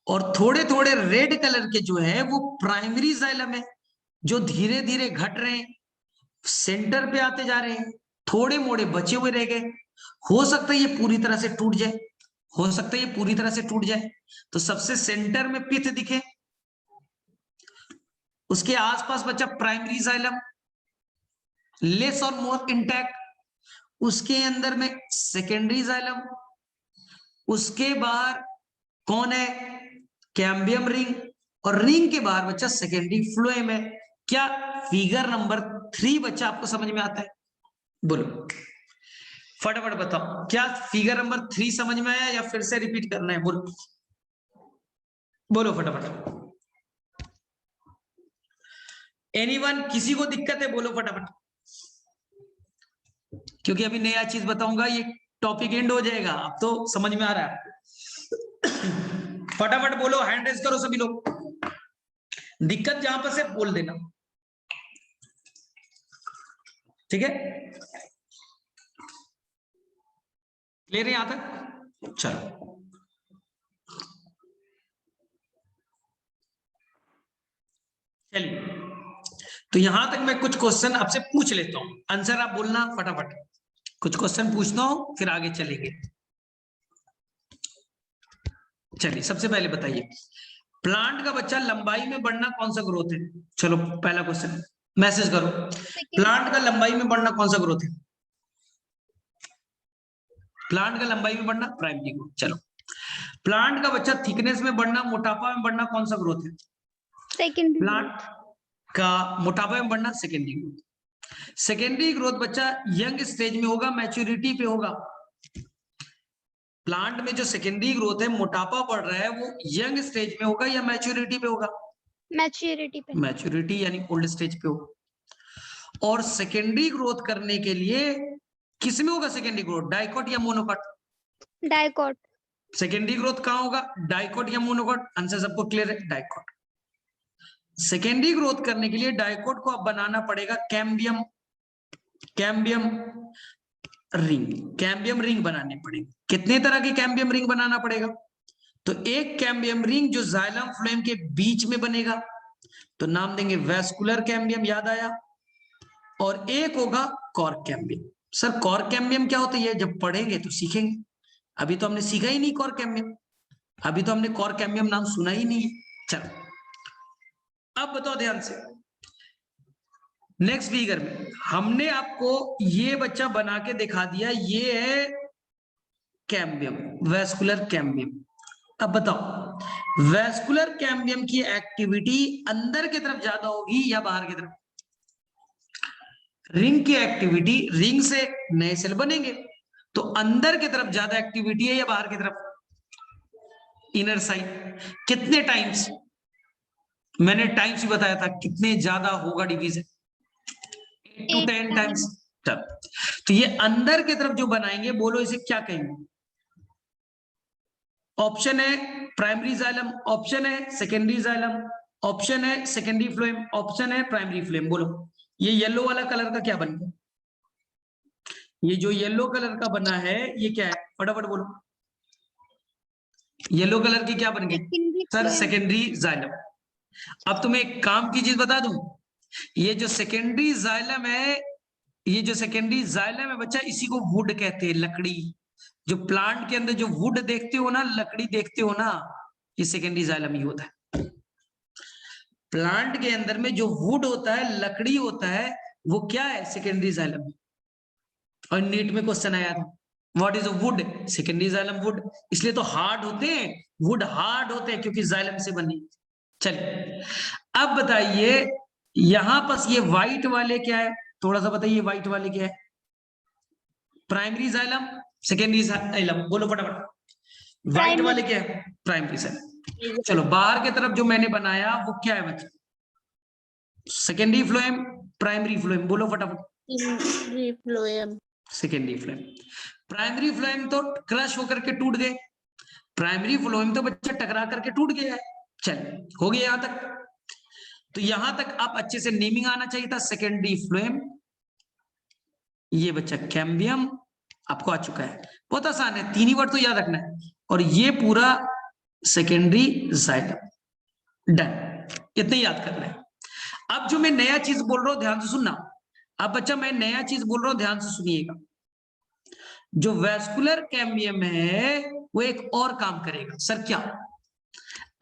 Speaker 1: और थोड़े थोड़े रेड कलर के जो है वो प्राइमरी जाइलम है जो धीरे धीरे घट रहे हैं, सेंटर पे आते जा रहे हैं, थोड़े मोड़े बचे हुए रह गए। हो सकता है ये पूरी तरह से टूट जाए, हो सकता है ये पूरी तरह से टूट जाए। तो सबसे सेंटर में पिथ दिखे, उसके आसपास बच्चा प्राइमरी जाइलम लेस और मोर इंटैक्ट, उसके अंदर में सेकेंडरी जाइलम, उसके बाहर कौन है, कैम्बियम रिंग, और रिंग के बाहर बच्चा सेकेंडरी फ्लोएम है। क्या फिगर नंबर 3 बच्चा आपको समझ में आता है? बोलो फटाफट बताओ, क्या फिगर नंबर 3 समझ में आया या फिर से रिपीट करना है? बोलो बोलो फटाफट। एनीवन, किसी को दिक्कत है बोलो फटाफट, क्योंकि अभी नया चीज बताऊंगा, ये टॉपिक एंड हो जाएगा। अब तो समझ में आ रहा है, फटाफट बोलो, हैंड रेज करो सभी लोग, दिक्कत जहां पर से बोल देना, ठीक है। क्लियर है यहां तक? चलो चलिए, तो यहां तक मैं कुछ क्वेश्चन आपसे पूछ लेता हूं, आंसर आप बोलना फटाफट। कुछ क्वेश्चन पूछता हूं फिर आगे चलेंगे। चलिए सबसे पहले बताइए, प्लांट का बच्चा लंबाई में बढ़ना कौन सा ग्रोथ है? चलो पहला क्वेश्चन मैसेज करो, प्लांट का लंबाई में बढ़ना कौन सा ग्रोथ है? प्लांट का लंबाई में बढ़ना प्राइमरी ग्रोथ। चलो, प्लांट का बच्चा थिकनेस में बढ़ना, मोटापा में बढ़ना कौन सा ग्रोथ है?
Speaker 2: सेकेंडरी।
Speaker 1: प्लांट का मोटापा में बढ़ना सेकेंडरी ग्रोथ। सेकेंडरी ग्रोथ बच्चा यंग स्टेज में होगा, मैच्योरिटी पे होगा। प्लांट में जो सेकेंडरी ग्रोथ है, मोटापा बढ़ रहा है, वो यंग स्टेज में होगा या मैच्योरिटी पे होगा?
Speaker 2: मैच्योरिटी पे।
Speaker 1: मैच्योरिटी यानी ओल्ड स्टेज पे होगा। और सेकेंडरी ग्रोथ करने के लिए किसमें होगा सेकेंडरी ग्रोथ, डाइकोट या मोनोकोट?
Speaker 2: डाइकोट।
Speaker 1: सेकेंडरी ग्रोथ कहां होगा, डाइकोट या मोनोकोट? आंसर सबको क्लियर है, डाइकोट। सेकेंडरी ग्रोथ करने के लिए डाइकोट को अब बनाना पड़ेगा cambium, cambium ring, cambium ring बनाने पड़ेगी। कितने तरह की कैम्बियम रिंग बनाना पड़ेगा? तो एक कैम्बियम रिंग जो जाइलम फ्लोएम के बीच में बनेगा, तो नाम देंगे वैस्कुलर कैम्बियम, याद आया। और एक होगा cork cambium. Sir cork cambium क्या होता है? ये जब पढ़ेंगे तो सीखेंगे, अभी तो हमने सीखा ही नहीं कॉर्क कैम्बियम, अभी तो हमने कॉर्क कैम्बियम नाम सुना ही नहीं है। चलो अब बताओ ध्यान से, नेक्स्ट फिगर में हमने आपको ये बच्चा बना के दिखा दिया, ये है कैम्बियम, वैस्कुलर कैम्बियम। अब बताओ वैस्कुलर कैम्बियम की एक्टिविटी अंदर की तरफ ज्यादा होगी या बाहर की तरफ? रिंग की एक्टिविटी, रिंग से नए सेल बनेंगे, तो अंदर की तरफ ज्यादा एक्टिविटी है या बाहर की तरफ? Inner side. कितने टाइम्स? मैंने टाइम्स ही बताया था, कितने ज्यादा होगा डिवीजन, 8 to 10 टाइम्स। तो ये अंदर की तरफ जो बनाएंगे, बोलो इसे क्या कहेंगे? ऑप्शन है प्राइमरी जाइलम, ऑप्शन है सेकेंडरी जाइलम, ऑप्शन है सेकेंडरी फ्लोएम, ऑप्शन है प्राइमरी फ्लोएम। बोलो ये येलो वाला कलर का क्या बन गया? ये जो येलो कलर का बना है ये क्या है? फटाफट बोलो, येलो कलर की क्या बन गई
Speaker 2: Secondary
Speaker 1: sir?
Speaker 2: phloem.
Speaker 1: Secondary xylem. अब तुम्हें एक काम की चीज बता दूं, ये जो सेकेंडरी जाइलम है, ये जो सेकेंडरी जाइलम है बच्चा, इसी को वुड कहते हैं, लकड़ी। जो प्लांट के अंदर जो वुड देखते हो ना, लकड़ी देखते हो ना, ये सेकेंडरी जाइलम ही होता है। प्लांट के अंदर में जो वुड होता है, लकड़ी होता है, वो क्या है? Secondary xylem. और नीट में क्वेश्चन आया था, what is a would? Secondary xylem would. इसलिए तो हार्ड होते हैं, वुड हार्ड होते हैं क्योंकि जाइलम से बने। चलिए अब बताइए, यहां पर ये व्हाइट वाले क्या है? थोड़ा सा बताइए, व्हाइट वाले क्या है? प्राइमरी जाइलम, सेकेंडरी जाइलम, बोलो फटाफट। व्हाइट वाले
Speaker 2: Primary.
Speaker 1: क्या है? Primary xylem. चलो बाहर की तरफ जो मैंने बनाया वो क्या है बच्चा? सेकेंडरी फ्लोएम, प्राइमरी फ्लोएम, बोलो फटाफट।
Speaker 3: Secondary phloem.
Speaker 1: Secondary phloem. Primary phloem तो क्रश होकर के टूट गए, प्राइमरी फ्लोएम तो बच्चा टकरा करके टूट गया है। चल हो गया यहां तक। तो यहां तक आप अच्छे से नेमिंग आना चाहिए था। सेकेंडरी फ्लोएम, ये बच्चा कैम्बियम आपको आ चुका है। बहुत आसान है, 3 ही वर्ड तो याद रखना है। और ये पूरा सेकेंडरी जाइलम। डन, इतना याद करना है। अब जो मैं नया चीज बोल रहा हूं ध्यान से सुनना। अब बच्चा मैं नया चीज बोल रहा हूं, ध्यान से सुनिएगा। जो वैस्कुलर कैम्बियम है वो एक और काम करेगा। सर क्या?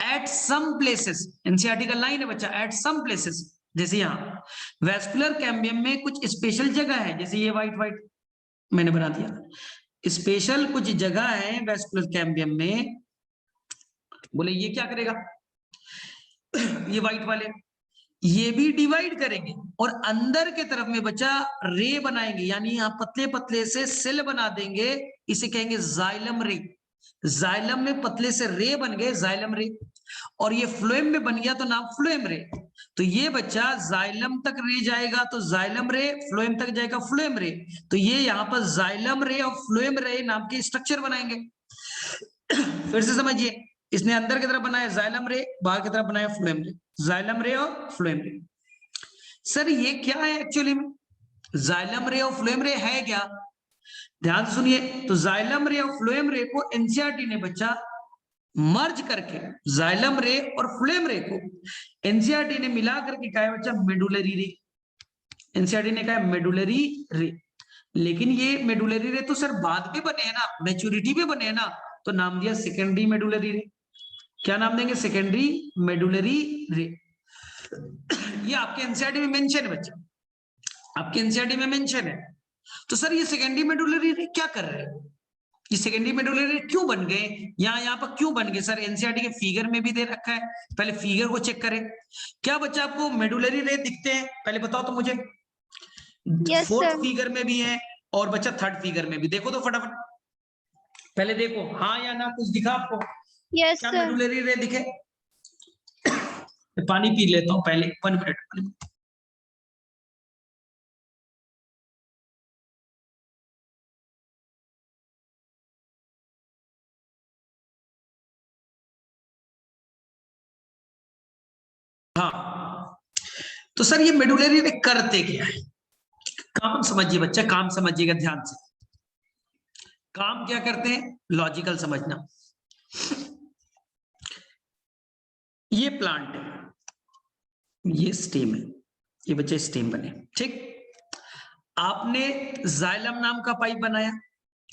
Speaker 1: एट सम प्लेसेस, एनसीईआरटी का लाइन है बच्चा, एट सम प्लेसेस। जैसे यहां वैस्कुलर कैम्बियम में कुछ स्पेशल जगह है, जैसे ये व्हाइट व्हाइट मैंने बना दिया। स्पेशल कुछ जगह है वैस्कुलर कैम्बियम में। बोले ये क्या करेगा? ये व्हाइट वाले ये भी डिवाइड करेंगे और अंदर के तरफ में बच्चा रे बनाएंगे, यानी यहां पतले पतले से सेल बना देंगे। इसे कहेंगे जाइलम रे। जाइलम में पतले से रे बन गए, जाइलम रे। और ये फ्लोएम में बन गया तो नाम फ्लोएम रे। तो ये बच्चा जाइलम तक रे जाएगा तो जाइलम रे, फ्लोएम तक जाएगा फ्लोएम रे। तो ये यहाँ पर जाइलम रे और फ्लोएम रे नाम के स्ट्रक्चर बनाएंगे। फिर से समझिए, इसने अंदर की तरफ बनाया जाइलम रे, बाहर की तरफ बनाया फ्लोएम रे। जाइलम रे और फ्लोएम रे। सर ये क्या है एक्चुअली में? जाइलम रे और फ्लोएम रे है क्या? ध्यान से सुनिए। तो जाइलम रे और फ्लोएम रे को एनसीईआरटी ने बच्चा मर्ज करके, जाइलम रे और फ्लोएम रे को एनसीईआरटी ने मिला करके कहा है बच्चा मेडुलरी रे। एनसीईआरटी ने कहा मेडुलरी रे। लेकिन ये मेडुलरी रे तो सर बाद में बने हैं ना, मैच्योरिटी में बने हैं ना, तो नाम दिया सेकेंडरी मेडुलरी रे। क्या नाम देंगे? सेकेंडरी मेडुलरी रे। ये आपके एनसीईआरटी में मेंशन है बच्चा, आपके एनसीईआरटी में मेंशन है। तो सर ये सेकेंडरी मेडुलरी रे क्या कर रहे हैं? ये सेकेंडरी मेडुलरी रे क्यों बन गए? यहाँ पर क्यों बन गए सर? एनसीईआरटी के फिगर में भी दे रखा है, पहले फिगर को चेक करें। क्या बच्चा आपको मेडुलरी रे दिखते हैं? पहले बताओ तो मुझे।
Speaker 2: Yes,
Speaker 1: fourth
Speaker 2: sir.
Speaker 1: फिगर में भी है और बच्चा थर्ड फिगर में भी। देखो तो फटाफट, पहले देखो हाँ या ना, कुछ दिखा आपको?
Speaker 2: Yes,
Speaker 1: क्या
Speaker 2: sir.
Speaker 1: मेडुलरी रे दिखे? पानी पी लेता हूं पहले, 1 मिनट। हाँ, तो सर ये मेडुलरी रे करते क्या है? काम समझिए बच्चा, काम समझिएगा ध्यान से। काम क्या करते हैं? लॉजिकल समझना। ये प्लांट है, ये स्टेम है, ये बच्चे स्टेम बने, ठीक। आपने जाइलम नाम का पाइप बनाया,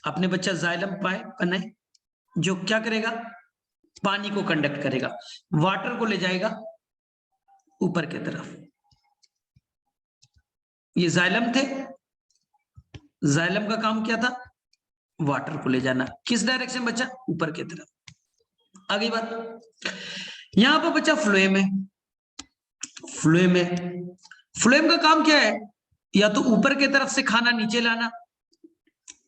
Speaker 1: आपने बच्चा जाइलम पाइप बनाए, जो क्या करेगा? पानी को कंडक्ट करेगा, वाटर को ले जाएगा ऊपर की तरफ। ये जाइलम थे, जाइलम का काम क्या था? वाटर को ले जाना। किस डायरेक्शन बच्चा? ऊपर की तरफ। आगे बात, यहां पर बच्चा फ्लोएम है, फ्लोएम है। फ्लोएम का काम क्या है? या तो ऊपर की तरफ से खाना नीचे लाना,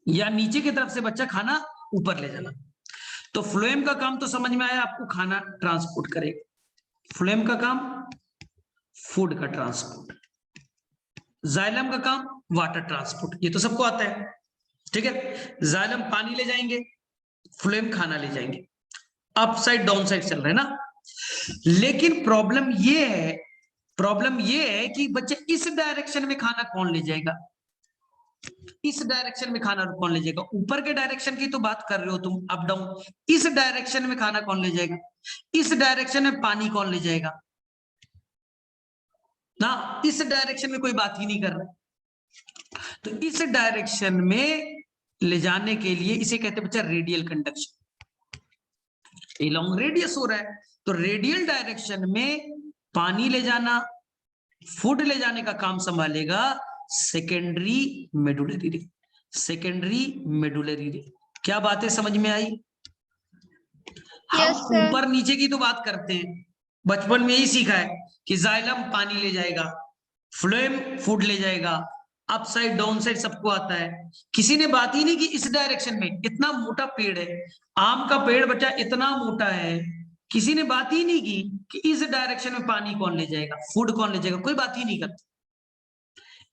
Speaker 1: या नीचे की तरफ से बच्चा खाना ऊपर ले जाना। तो फ्लोएम का काम तो समझ में आया आपको, खाना ट्रांसपोर्ट करेगा। फ्लोएम का काम फूड का ट्रांसपोर्ट, जाइलम का काम वाटर ट्रांसपोर्ट, ये तो सबको आता है, ठीक है। जाइलम पानी ले जाएंगे, फ्लोएम खाना ले जाएंगे। अप साइड डाउन साइड चल रहे हैं ना। लेकिन प्रॉब्लम ये है, प्रॉब्लम ये है कि बच्चे इस डायरेक्शन में खाना कौन ले जाएगा? इस डायरेक्शन में खाना कौन ले जाएगा? ऊपर के डायरेक्शन की तो बात कर रहे हो तुम, अप डाउन। इस डायरेक्शन में खाना कौन ले जाएगा? इस डायरेक्शन में पानी कौन ले जाएगा ना? इस डायरेक्शन में कोई बात ही नहीं कर रहा। तो इस डायरेक्शन में ले जाने के लिए इसे कहते हैं बच्चा रेडियल कंडक्शन। लॉन्ग रेडियस हो रहा है तो रेडियल डायरेक्शन में पानी ले जाना, फूड ले जाने का काम संभालेगा सेकेंडरी मेडुलरी रे। सेकेंडरी मेडुलरी रे, क्या बातें समझ में आई? हम
Speaker 2: Yes, sir.
Speaker 1: ऊपर नीचे की तो बात करते हैं, बचपन में ही सीखा है कि जाइलम पानी ले जाएगा, फ्लोएम फूड ले जाएगा, अप साइड डाउन साइड सबको आता है। किसी ने बात ही नहीं की इस डायरेक्शन में इतना मोटा पेड़ है, आम का पेड़ बच्चा इतना मोटा है, किसी ने बात ही नहीं की कि इस डायरेक्शन में पानी कौन ले जाएगा, फूड कौन ले जाएगा, कोई बात ही नहीं करता।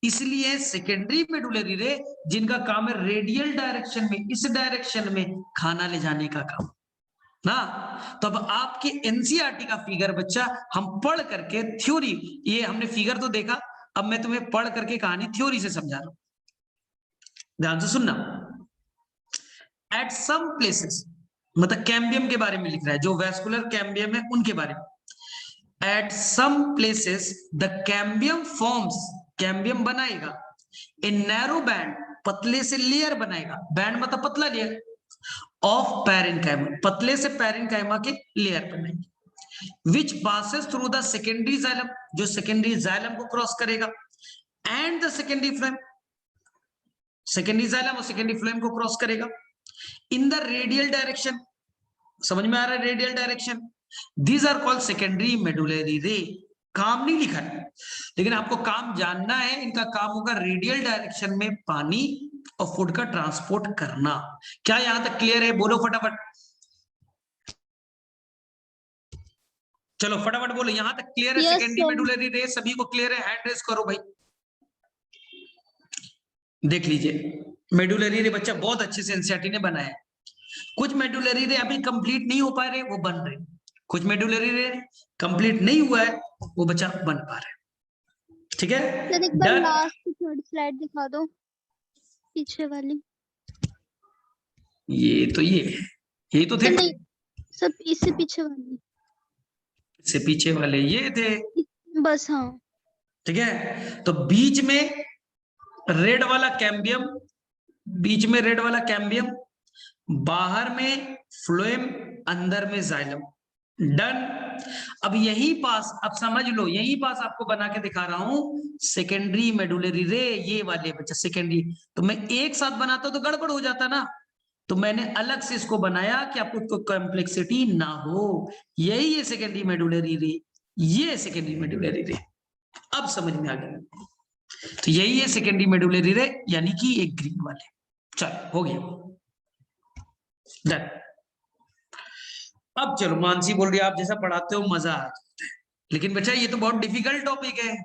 Speaker 1: इसलिए सेकेंडरी मेडुलरी रे जिनका काम है रेडियल डायरेक्शन में, इस डायरेक्शन में खाना ले जाने का काम ना। तो अब आपके एनसीईआरटी का फिगर बच्चा हम पढ़ करके थ्योरी, ये हमने फिगर तो देखा, अब मैं तुम्हें पढ़ करके कहानी थ्योरी से समझा रहा हूं, ध्यान से सुनना। एट सम प्लेसेस, मतलब कैम्बियम के बारे में लिख रहा है, जो वैस्कुलर कैम्बियम है उनके बारे में। At some places the cambium forms, cambium बनाएगा ए नैरो बैंड, पतले से लेयर बनाएगा, बैंड मतलब पतला लेयर, ऑफ पैरेन्काइमा, पतले से पैरेन्काइमा के लेयर बनाएंगे, विच passes through the secondary xylem, जो सेकेंडरी जाइलम को क्रॉस करेगा, and the secondary phloem, secondary xylem और सेकेंडरी फ्लोएम को क्रॉस करेगा इन द रेडियल डायरेक्शन। समझ में आ रहा है? Radial direction. These are called secondary medullary ray. काम नहीं लिखा है, लेकिन आपको काम जानना है। इनका काम होगा रेडियल डायरेक्शन में पानी और फूड का ट्रांसपोर्ट करना। क्या यहां तक क्लियर है? बोलो फटाफट, चलो फटाफट बोलो, यहां तक क्लियर है?
Speaker 2: Yes,
Speaker 1: secondary
Speaker 2: sir.
Speaker 1: मेडुलरी रे सभी को क्लियर है? हैंड रेस करो भाई। देख लीजिए, मेडुलरी रे बच्चा बहुत अच्छे से एनसीईआरटी ने बनाया है। कुछ मेडुलरी रे अभी कंप्लीट नहीं हो पा रहे, वो बन रहे। कुछ मेडुलरी रे कंप्लीट नहीं हुआ है, वो बच्चा बन पा रहा है। ठीक है,
Speaker 2: सर एक बार
Speaker 1: डन।
Speaker 2: लास्ट थर्ड स्लाइड दिखा दो, पीछे वाली।
Speaker 1: ये तो ये तो थे,
Speaker 2: नहीं, सब इससे पीछे वाली,
Speaker 1: इससे पीछे वाले ये थे।
Speaker 2: बस हाँ।
Speaker 1: ठीक है, तो बीच में रेड वाला कैम्बियम, बीच में रेड वाला कैम्बियम, बाहर में फ्लोएम, अंदर में जाइलम। डन। अब यही पास, अब समझ लो, यही पास आपको बना के दिखा रहा हूं सेकेंडरी मेडुलरी रे, ये वाले बच्चा सेकेंडरी। तो मैं एक साथ बनाता तो गड़बड़ हो जाता ना, तो मैंने अलग से इसको बनाया कि आपको कॉम्प्लेक्सिटी ना हो। यही है सेकेंडरी मेडुलरी रे, ये सेकेंडरी मेडुलरी रे। अब समझ में आ गया? तो यही है सेकेंडरी मेडुलरी रे, यानी कि एक ग्रीन वाले। चलो हो गया, डन। अब चलो, मानसी बोल रही है आप जैसा पढ़ाते हो मजा आ जाता है, लेकिन बच्चा ये तो बहुत डिफिकल्ट टॉपिक है,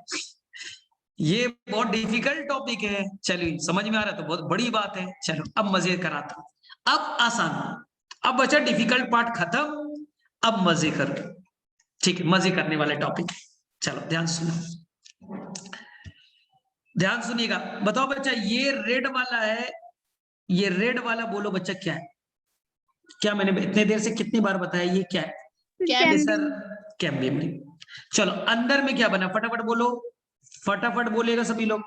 Speaker 1: ये बहुत डिफिकल्ट टॉपिक है। चलिए समझ में आ रहा है तो बहुत बड़ी बात है। चलो अब मजे कराता हूं, अब आसान। अब बच्चा डिफिकल्ट पार्ट खत्म, अब मजे करो। ठीक है, मजे करने वाले टॉपिक। चलो ध्यान सुनो, ध्यान सुनिएगा। बताओ बच्चा, ये रेड वाला है, ये रेड वाला बोलो बच्चा क्या है? क्या मैंने इतने देर से कितनी बार बताया? ये क्या है?
Speaker 2: कैम्बियम।
Speaker 1: Sir cambium. चलो अंदर में क्या बना, फटाफट बोलो, फटाफट बोलेगा सभी लोग।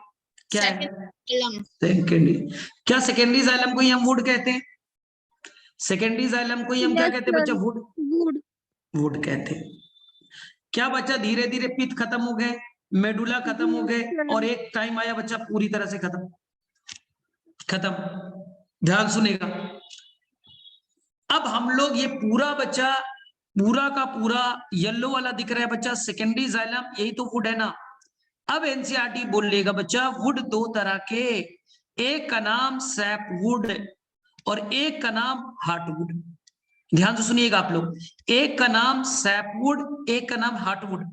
Speaker 1: क्या है? सेकेंडरी। क्या सेकेंडरी जाइलम को ही हम वुड कहते हैं? सेकेंडरी जाइलम को ही हम क्या
Speaker 2: Yes,
Speaker 1: कहते हैं बच्चा?
Speaker 2: sir.
Speaker 1: Would,
Speaker 2: Wood.
Speaker 1: वुड कहते हैं। क्या बच्चा धीरे धीरे पित्त खत्म हो गए, मेडुला खत्म हो गए,
Speaker 2: Yes, sir.
Speaker 1: और एक टाइम आया बच्चा पूरी तरह से खत्म, खत्म। ध्यान सुनेगा। अब हम लोग ये पूरा बच्चा, पूरा का पूरा येलो वाला दिख रहा है बच्चा, सेकेंडरी जाइलम, यही तो वुड है ना। अब एनसीईआरटी बोलेगा बच्चा वुड दो तरह के, एक का नाम सैपवुड और एक का नाम हार्टवुड। ध्यान से सुनिएगा आप लोग, एक का नाम सैपवुड, एक का नाम हार्टवुड।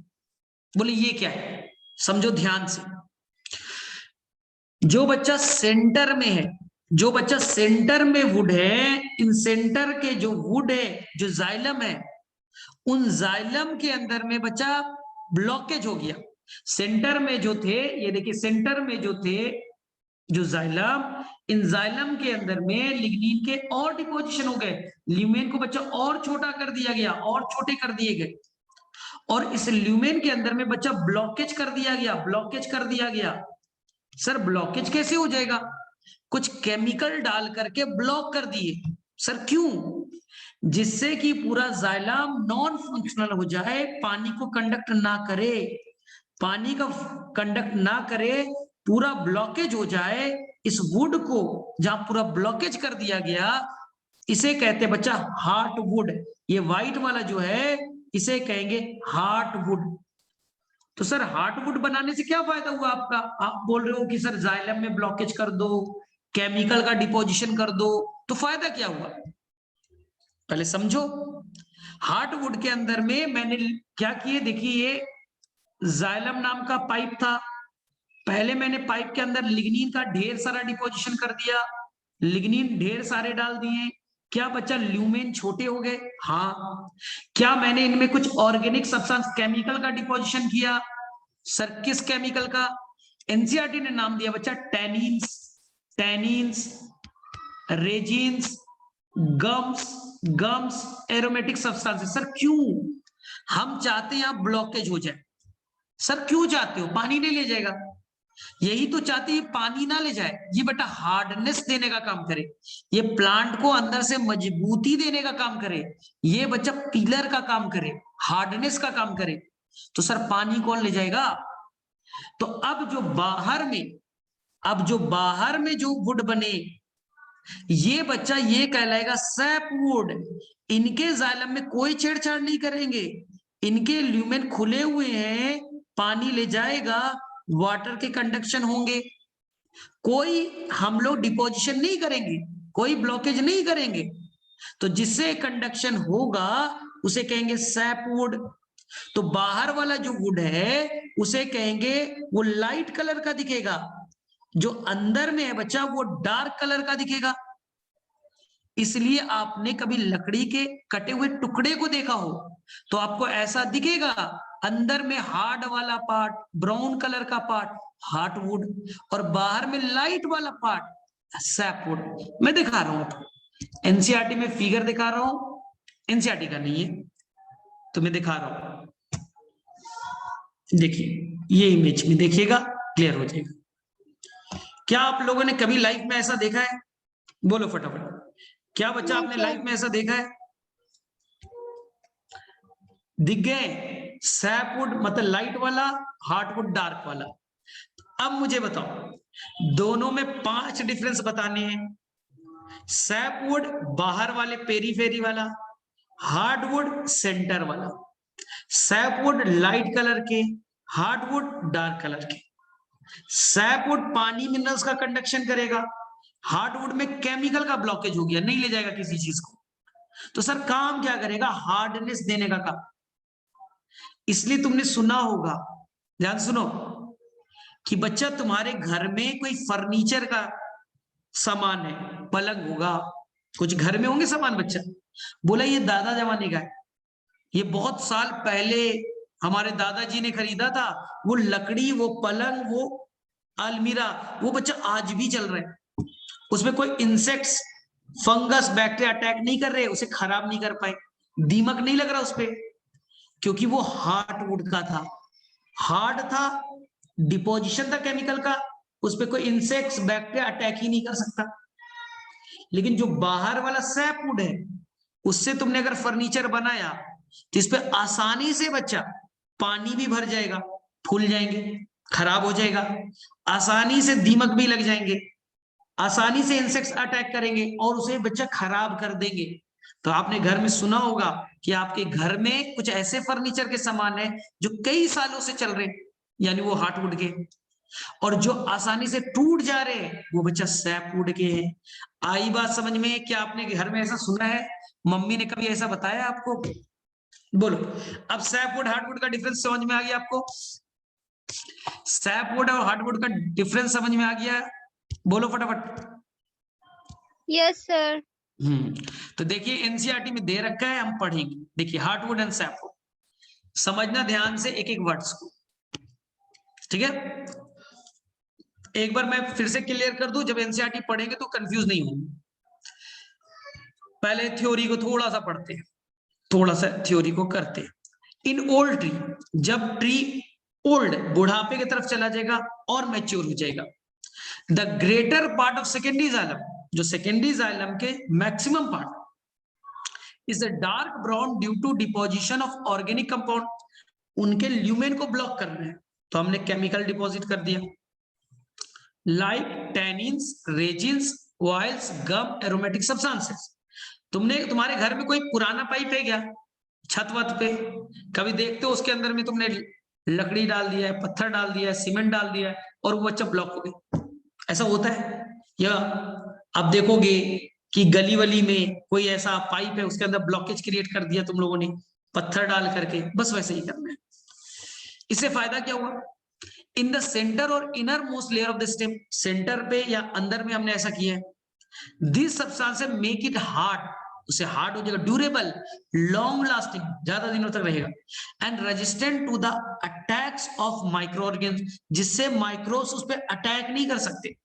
Speaker 1: बोले ये क्या है? समझो ध्यान से। जो बच्चा सेंटर में है, जो बच्चा सेंटर में वुड है, इन सेंटर के जो वुड है, जो जाइलम है, उन जाइलम के अंदर में बच्चा ब्लॉकेज हो गया। सेंटर में जो थे, ये देखिए सेंटर में जो थे, जो जाइलम, इन जाइलम के अंदर में लिग्निन के और डिपोजिशन हो गए, ल्यूमेन को बच्चा और छोटा कर दिया गया, और छोटे कर दिए गए, और इस ल्यूमेन के अंदर में बच्चा ब्लॉकेज कर दिया गया, ब्लॉकेज कर दिया गया। सर ब्लॉकेज कैसे हो जाएगा? कुछ केमिकल डाल करके ब्लॉक कर दिए। सर क्यों? जिससे कि पूरा जाइलम नॉन फंक्शनल हो जाए, पानी को कंडक्ट ना करे, पानी का कंडक्ट ना करे, पूरा ब्लॉकेज हो जाए। इस वुड को जहां पूरा ब्लॉकेज कर दिया गया, इसे कहते हैं बच्चा हार्ट वुड। ये व्हाइट वाला जो है इसे कहेंगे हार्ट वुड। तो सर हार्ट वुड बनाने से क्या फायदा हुआ आपका? आप बोल रहे हो कि सर जाइलम में ब्लॉकेज कर दो, केमिकल का डिपोजिशन कर दो, तो फायदा क्या हुआ? पहले समझो। हार्ट वुड के अंदर में मैंने क्या किए, देखिए ये जाइलम नाम का पाइप था। पहले मैंने पाइप के अंदर लिग्निन का ढेर सारा डिपोजिशन कर दिया, लिग्निन ढेर सारे डाल दिए। क्या बच्चा ल्यूमेन छोटे हो गए? हाँ। क्या मैंने इनमें कुछ ऑर्गेनिक सब्सटेंस केमिकल का डिपोजिशन किया? सर किस केमिकल का? एनसीईआरटी ने नाम दिया बच्चा tannins, tannins, resins, gums, gums, aromatic substances. Sir क्यों? हम चाहते हैं यहां ब्लॉकेज हो जाए। सर क्यों चाहते हो? पानी नहीं ले जाएगा, यही तो चाहते हैं पानी ना ले जाए, ये बेटा हार्डनेस देने का काम करे, ये प्लांट को अंदर से मजबूती देने का काम करे, ये बच्चा पिलर का काम करे, हार्डनेस का काम करे। तो सर पानी कौन ले जाएगा? तो अब जो बाहर में, अब जो बाहर में जो वुड बने, ये बच्चा ये कहलाएगा सैप वुड। इनके जाइलम में कोई छेड़छाड़ नहीं करेंगे, इनके ल्यूमेन खुले हुए हैं, पानी ले जाएगा, वाटर के कंडक्शन होंगे, कोई हम लोग डिपोजिशन नहीं करेंगे, कोई ब्लॉकेज नहीं करेंगे। तो जिससे कंडक्शन होगा उसे कहेंगे सैप वुड। तो बाहर वाला जो वुड है उसे कहेंगे, वो लाइट कलर का दिखेगा, जो अंदर में है बच्चा वो डार्क कलर का दिखेगा। इसलिए आपने कभी लकड़ी के कटे हुए टुकड़े को देखा हो तो आपको ऐसा दिखेगा, अंदर में हार्ड वाला पार्ट, ब्राउन कलर का पार्ट हार्डवुड, और बाहर में लाइट वाला पार्ट सैपवुड। मैं दिखा रहा हूं आपको, एनसीईआरटी में फिगर दिखा रहा हूं, एनसीईआरटी का नहीं है तो मैं दिखा रहा हूं। देखिए ये इमेज में देखिएगा, क्लियर हो जाएगा। क्या आप लोगों ने कभी लाइफ में ऐसा देखा है? बोलो फटाफट। क्या बच्चा आपने लाइफ में ऐसा देखा है? दिख गए? सैपवुड मतलब लाइट वाला, हार्डवुड डार्क वाला। अब मुझे बताओ, दोनों में 5 डिफरेंस बताने हैं। सैपवुड बाहर वाले पेरीफेरी वाला, हार्डवुड सेंटर वाला। सैपवुड लाइट कलर के, हार्डवुड डार्क कलर के। सैपवुड पानी मिनरल्स का कंडक्शन करेगा, हार्डवुड में केमिकल का ब्लॉकेज हो गया, नहीं ले जाएगा किसी चीज को। तो सर काम क्या करेगा? हार्डनेस देने का काम। इसलिए तुमने सुना होगा, ध्यान सुनो, कि बच्चा तुम्हारे घर में कोई फर्नीचर का सामान है, पलंग होगा, कुछ घर में होंगे सामान, बच्चा बोला ये दादा जमाने का है, ये बहुत साल पहले हमारे दादाजी ने खरीदा था, वो लकड़ी, वो पलंग, वो अलमीरा, वो बच्चा आज भी चल रहा है, उसमें कोई इंसेक्ट्स, फंगस, बैक्टीरिया अटैक नहीं कर रहे, उसे खराब नहीं कर पाए, दीमक नहीं लग रहा उस पर, क्योंकि वो हार्डवुड का था, हार्ड था, डिपोजिशन था केमिकल का, उस पर कोई इंसेक्ट्स, बैक्टीरिया अटैक ही नहीं कर सकता। लेकिन जो बाहर वाला सैपवुड है, उससे तुमने अगर फर्नीचर बनाया तो इस पे आसानी से बच्चा पानी भी भर जाएगा, फूल जाएंगे, खराब हो जाएगा, आसानी से दीमक भी लग जाएंगे, आसानी से इंसेक्ट्स अटैक करेंगे और उसे बच्चा खराब कर देंगे। तो आपने घर में सुना होगा कि आपके घर में कुछ ऐसे फर्नीचर के सामान है जो कई सालों से चल रहे, यानी वो हार्डवुड के, और जो आसानी से टूट जा रहे हैं वो बच्चा सैपवुड के हैं। आई बात समझ में? क्या आपने घर में ऐसा सुना है? मम्मी ने कभी ऐसा बताया आपको? बोलो। अब सैपवुड हार्डवुड का डिफरेंस समझ में आ गया आपको? सैपवुड और हार्डवुड का डिफरेंस समझ में आ गया? बोलो फटाफट।
Speaker 2: Yes sir.
Speaker 1: तो देखिए एनसीईआरटी में दे रखा है, हम पढ़ेंगे। देखिए हार्डवुड एंड सैपवुड, समझना ध्यान से एक एक वर्ड्स को, ठीक है? एक बार मैं फिर से क्लियर कर दूं, जब एनसीईआरटी पढ़ेंगे तो कंफ्यूज नहीं होंगे। पहले थ्योरी को थोड़ा सा पढ़ते हैं, थोड़ा सा थ्योरी को करते हैं। इन ओल्ड ट्री, जब ट्री ओल्ड बुढ़ापे की तरफ चला जाएगा और मैच्योर हो जाएगा, the greater part of secondary xylem, जो सेकेंडरी जाइलम के maximum part is a dark brown due to deposition of organic compound, उनके ल्यूमेन को ब्लॉक कर रहे हैं, तो हमने केमिकल डिपॉजिट कर दिया, like tannins, resins, oils, gum, aromatic substances. तुम्हारे घर में कोई पुराना पाइप है क्या, छत वत पे कभी देखते हो उसके अंदर में तुमने लकड़ी डाल दिया है, पत्थर डाल दिया है, सीमेंट डाल दिया है और वो बच्चा ब्लॉक हो गया, ऐसा होता है? या आप देखोगे कि गली वली में कोई ऐसा पाइप है, उसके अंदर ब्लॉकेज क्रिएट कर दिया तुम लोगों ने पत्थर डाल करके, बस वैसे ही करना है। इससे फायदा क्या हुआ? इन द सेंटर और innermost layer of the stem, centre पे या अंदर में हमने ऐसा किया है, this substance make it hard, उसे हार्ड हो जाएगा, ड्यूरेबल, लॉन्ग लास्टिंग, ज्यादा दिनों तक रहेगा, and resistant to the attacks of microorganism, जिससे माइक्रोब्स उस पर अटैक नहीं कर सकते,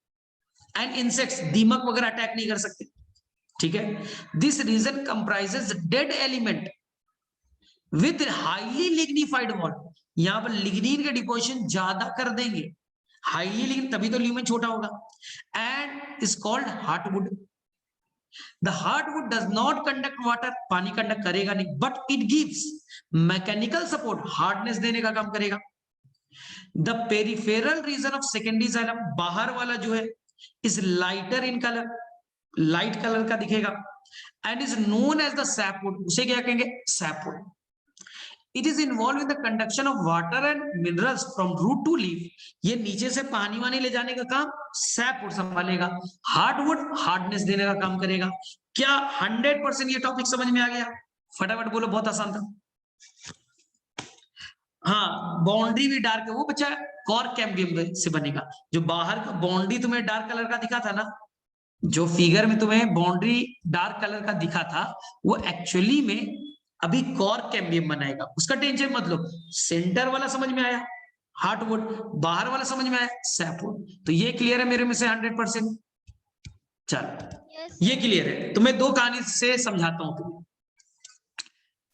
Speaker 1: एंड इंसेक्ट्स, दीमक वगैरह अटैक नहीं कर सकते, ठीक है। This region comprises dead element with highly lignified bond, यहां पर लिग्निन के डिपोजिशन ज्यादा कर देंगे, हाईली लिग्निन, तभी तो ल्यूमेन छोटा होगा, and is called heartwood. The heartwood does not conduct water, पानी कंडक्ट करेगा नहीं, but it gives mechanical support, hardness देने का काम करेगा। The peripheral region of secondary xylem, बाहर वाला जो है, is lighter in colour, light colour का दिखेगा, and is known as the sapwood, उसे क्या कहेंगे? Sapwood. It is involve in the conduction of water and minerals from root to leaf, ये नीचे से पानी वानी ले जाने का काम सैपवुड संभालेगा, हार्डवुड हार्डनेस देने का काम करेगा। क्या 100% ये टॉपिक समझ में आ गया? फटाफट बोलो, बहुत आसान था। हाँ, बाउंड्री भी डार्क है, वो बच्चा कॉर्क कैम्बियम से बनेगा, जो बाहर का बाउंड्री तुम्हें डार्क कलर का दिखा था ना, जो फिगर में तुम्हें बाउंड्री डार्क कलर का दिखा था, वो एक्चुअली में अभी कॉर्क कैम्बियम बनाएगा, उसका टेंशन मत लो। सेंटर वाला समझ में आया, हार्टवुड, बाहर वाला समझ में आया, सैपवुड, तो ये क्लियर है मेरे में से 100%? चलो ये क्लियर है, तो मैं दो कहानी से समझाता हूं तुम्हें।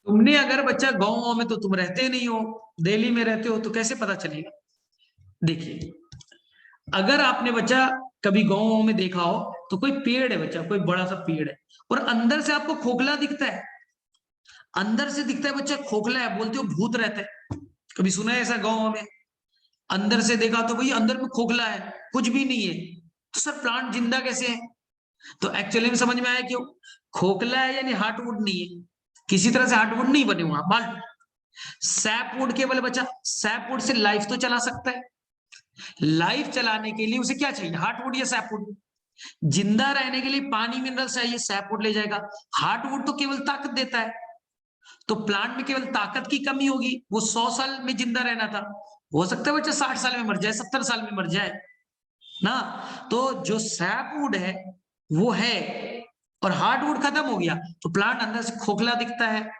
Speaker 1: तुमने अगर बच्चा गांव में, तो तुम रहते नहीं हो, दिल्ली में रहते हो, तो कैसे पता चलेगा? देखिए, अगर आपने बच्चा कभी गांव में देखा हो, तो कोई पेड़ है बच्चा, कोई बड़ा सा पेड़ है, और अंदर से आपको खोखला दिखता है, अंदर से दिखता है बच्चा खोखला है, बोलते हो भूत रहता है, कभी सुना है ऐसा गांव में? अंदर से देखा तो भाई अंदर में खोखला है, कुछ भी नहीं है, तो सर प्लांट जिंदा कैसे है? तो एक्चुअली में समझ में आया क्यों? खोखला है यानी हार्टवुड नहीं है, किसी तरह से हार्टवुड नहीं बने हुआ, बाल सैपवुड केवल बचा, सैपवुड से लाइफ तो चला सकता है, लाइफ चलाने के लिए उसे क्या चाहिए? हार्टवुड या सैपवुड? जिंदा रहने के लिए पानी मिनरल चाहिए, सैपवुड ले जाएगा। हार्टवुड तो केवल ताकत देता है, तो प्लांट में केवल ताकत की कमी होगी, वो 100 साल में जिंदा रहना था, हो सकता है बच्चा 60 साल में मर जाए, 70 साल में मर जाए ना। तो जो सैपवुड है वो है, और हार्डवुड खत्म हो गया, तो प्लांट अंदर से खोखला दिखता है।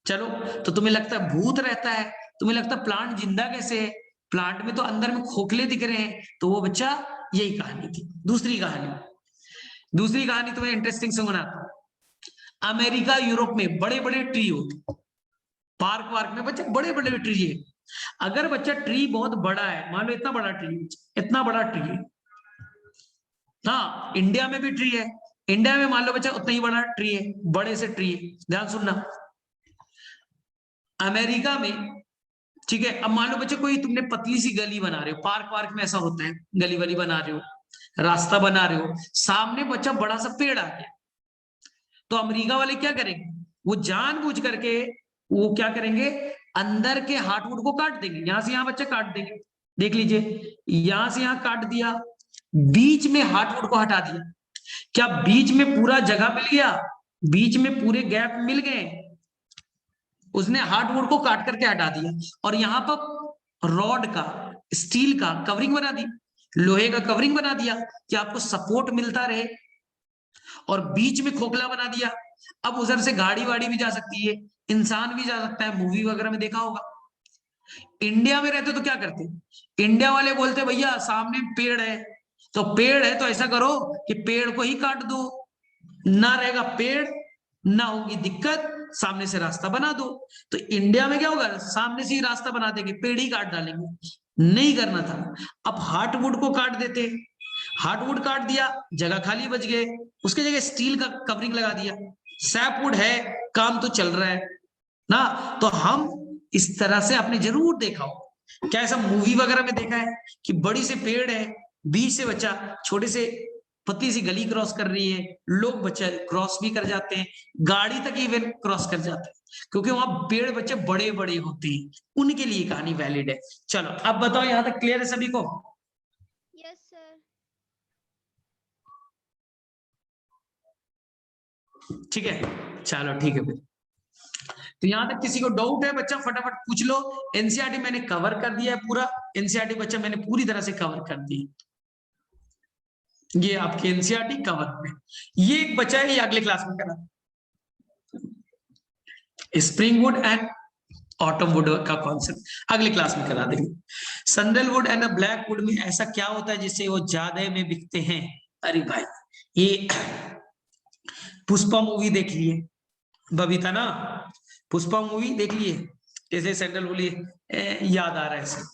Speaker 1: चलो, तो तुम्हें लगता है भूत रहता है, तुम्हें लगता है प्लांट जिंदा कैसे है? प्लांट में तो अंदर में खोखले दिख रहे हैं, तो वो बच्चा, यही कहानी थी। दूसरी कहानी तुम्हें इंटरेस्टिंग सुनाता हूं। अमेरिका यूरोप में बड़े बड़े ट्री होते, पार्क में बच्चे बड़े बड़े ट्री है। अगर बच्चा ट्री बहुत बड़ा है, मान लो इतना बड़ा ट्री, इतना बड़ा ट्री है, हाँ इंडिया में भी ट्री है, इंडिया में मान लो बच्चा उतना ही बड़ा ट्री है, बड़े से ट्री है, ध्यान सुनना। अमेरिका में, ठीक है, अब मान लो बच्चे कोई तुमने पतली सी गली बना रहे हो, पार्क में ऐसा होता है, गली वली बना रहे हो, रास्ता बना रहे हो, सामने बच्चा बड़ा सा पेड़ आ गया, तो अमेरिका वाले क्या करेंगे? वो जानबूझ करके वो क्या करेंगे, अंदर के हार्टवुड को काट देंगे, यहां से यहां बच्चे काट देंगे, देख लीजिए, यहां से यहां काट दिया, बीच में हार्टवुड को हटा दिया। क्या बीच में पूरा जगह मिल गया? बीच में पूरे गैप मिल गए, उसने हार्टवुड को काट करके हटा दिया, और यहां पर रॉड का, स्टील का कवरिंग बना दी, लोहे का कवरिंग बना दिया कि आपको सपोर्ट मिलता रहे, और बीच में खोखला बना दिया। अब उधर से गाड़ी वाड़ी भी जा सकती है, इंसान भी जा सकता है, मूवी वगैरह में देखा होगा। इंडिया में रहते तो क्या करते? इंडिया वाले बोलते भैया सामने पेड़ है, तो पेड़ है तो ऐसा करो कि पेड़ को ही काट दो, ना रहेगा पेड़, ना होगी दिक्कत, सामने से रास्ता बना दो। तो इंडिया में क्या होगा, सामने से ही रास्ता बना देंगे, पेड़ ही काट डालेंगे, नहीं करना था। अब हार्टवुड को काट देते, हार्टवुड काट दिया, जगह खाली बच गए, उसके जगह स्टील का कवरिंग लगा दिया। सैपवुड है, काम तो चल रहा है ना। तो हम इस तरह से आपने जरूर देखा हो, क्या ऐसा मूवी वगैरह में देखा है कि बड़ी से पेड़ है, बीच से बच्चा छोटे से पतली सी गली क्रॉस कर रही है, लोग बच्चे क्रॉस भी कर जाते हैं, गाड़ी तक इवन क्रॉस कर जाते हैं, क्योंकि वहां पेड़ बच्चे बड़े बड़े होते हैं, उनके लिए कहानी वैलिड है। चलो अब बताओ, यहां तक क्लियर है सभी को?
Speaker 2: Yes sir.
Speaker 1: ठीक है, चलो ठीक है फिर। तो यहां तक किसी को डाउट है बच्चा फटाफट पूछ लो। एनसीईआरटी मैंने कवर कर दिया है पूरा, एनसीईआरटी बच्चा मैंने पूरी तरह से कवर कर दी, ये आपके एनसीईआरटी कवर में। ये एक बच्चा है, ये अगले क्लास में करा, spring would and autumn would का कॉन्सेप्ट अगले क्लास में करा देंगे। Sandal would and black would में ऐसा क्या होता है जिससे वो ज्यादा में बिकते हैं? अरे भाई, ये पुष्पा मूवी देख लिए, बबीता ना, पुष्पा मूवी देख लिए, कैसे सैंडल वुड याद आ रहा है सब,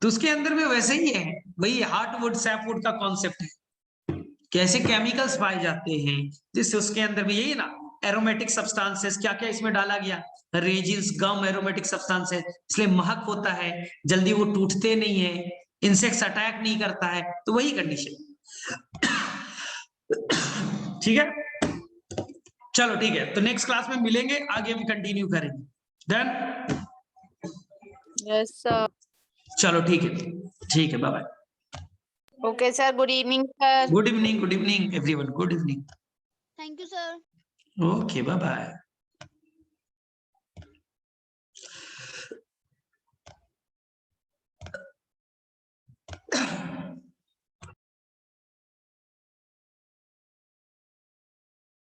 Speaker 1: तो उसके अंदर में वैसे ही है, वही हार्टवुड सैपवुड का कॉन्सेप्ट है, कैसे केमिकल्स पाए जाते हैं जिससे उसके अंदर भी यही ना, एरोमेटिक सब्सटेंसेस, क्या क्या इसमें डाला गया, रेजिन्स, गम, एरोमेटिक सब्सटेंसेस, इसलिए महक होता है, जल्दी वो टूटते नहीं है, इंसेक्ट्स अटैक नहीं करता है, तो वही कंडीशन। ठीक है, चलो ठीक है, तो नेक्स्ट क्लास में मिलेंगे, आगे हम कंटिन्यू करेंगे। डन?
Speaker 3: Yes, sir.
Speaker 1: चलो ठीक है, ठीक है, bye bye.
Speaker 3: Okay, sir. Good evening, sir.
Speaker 1: Good evening everyone, good evening.
Speaker 2: Thank you sir.
Speaker 1: Okay, bye bye.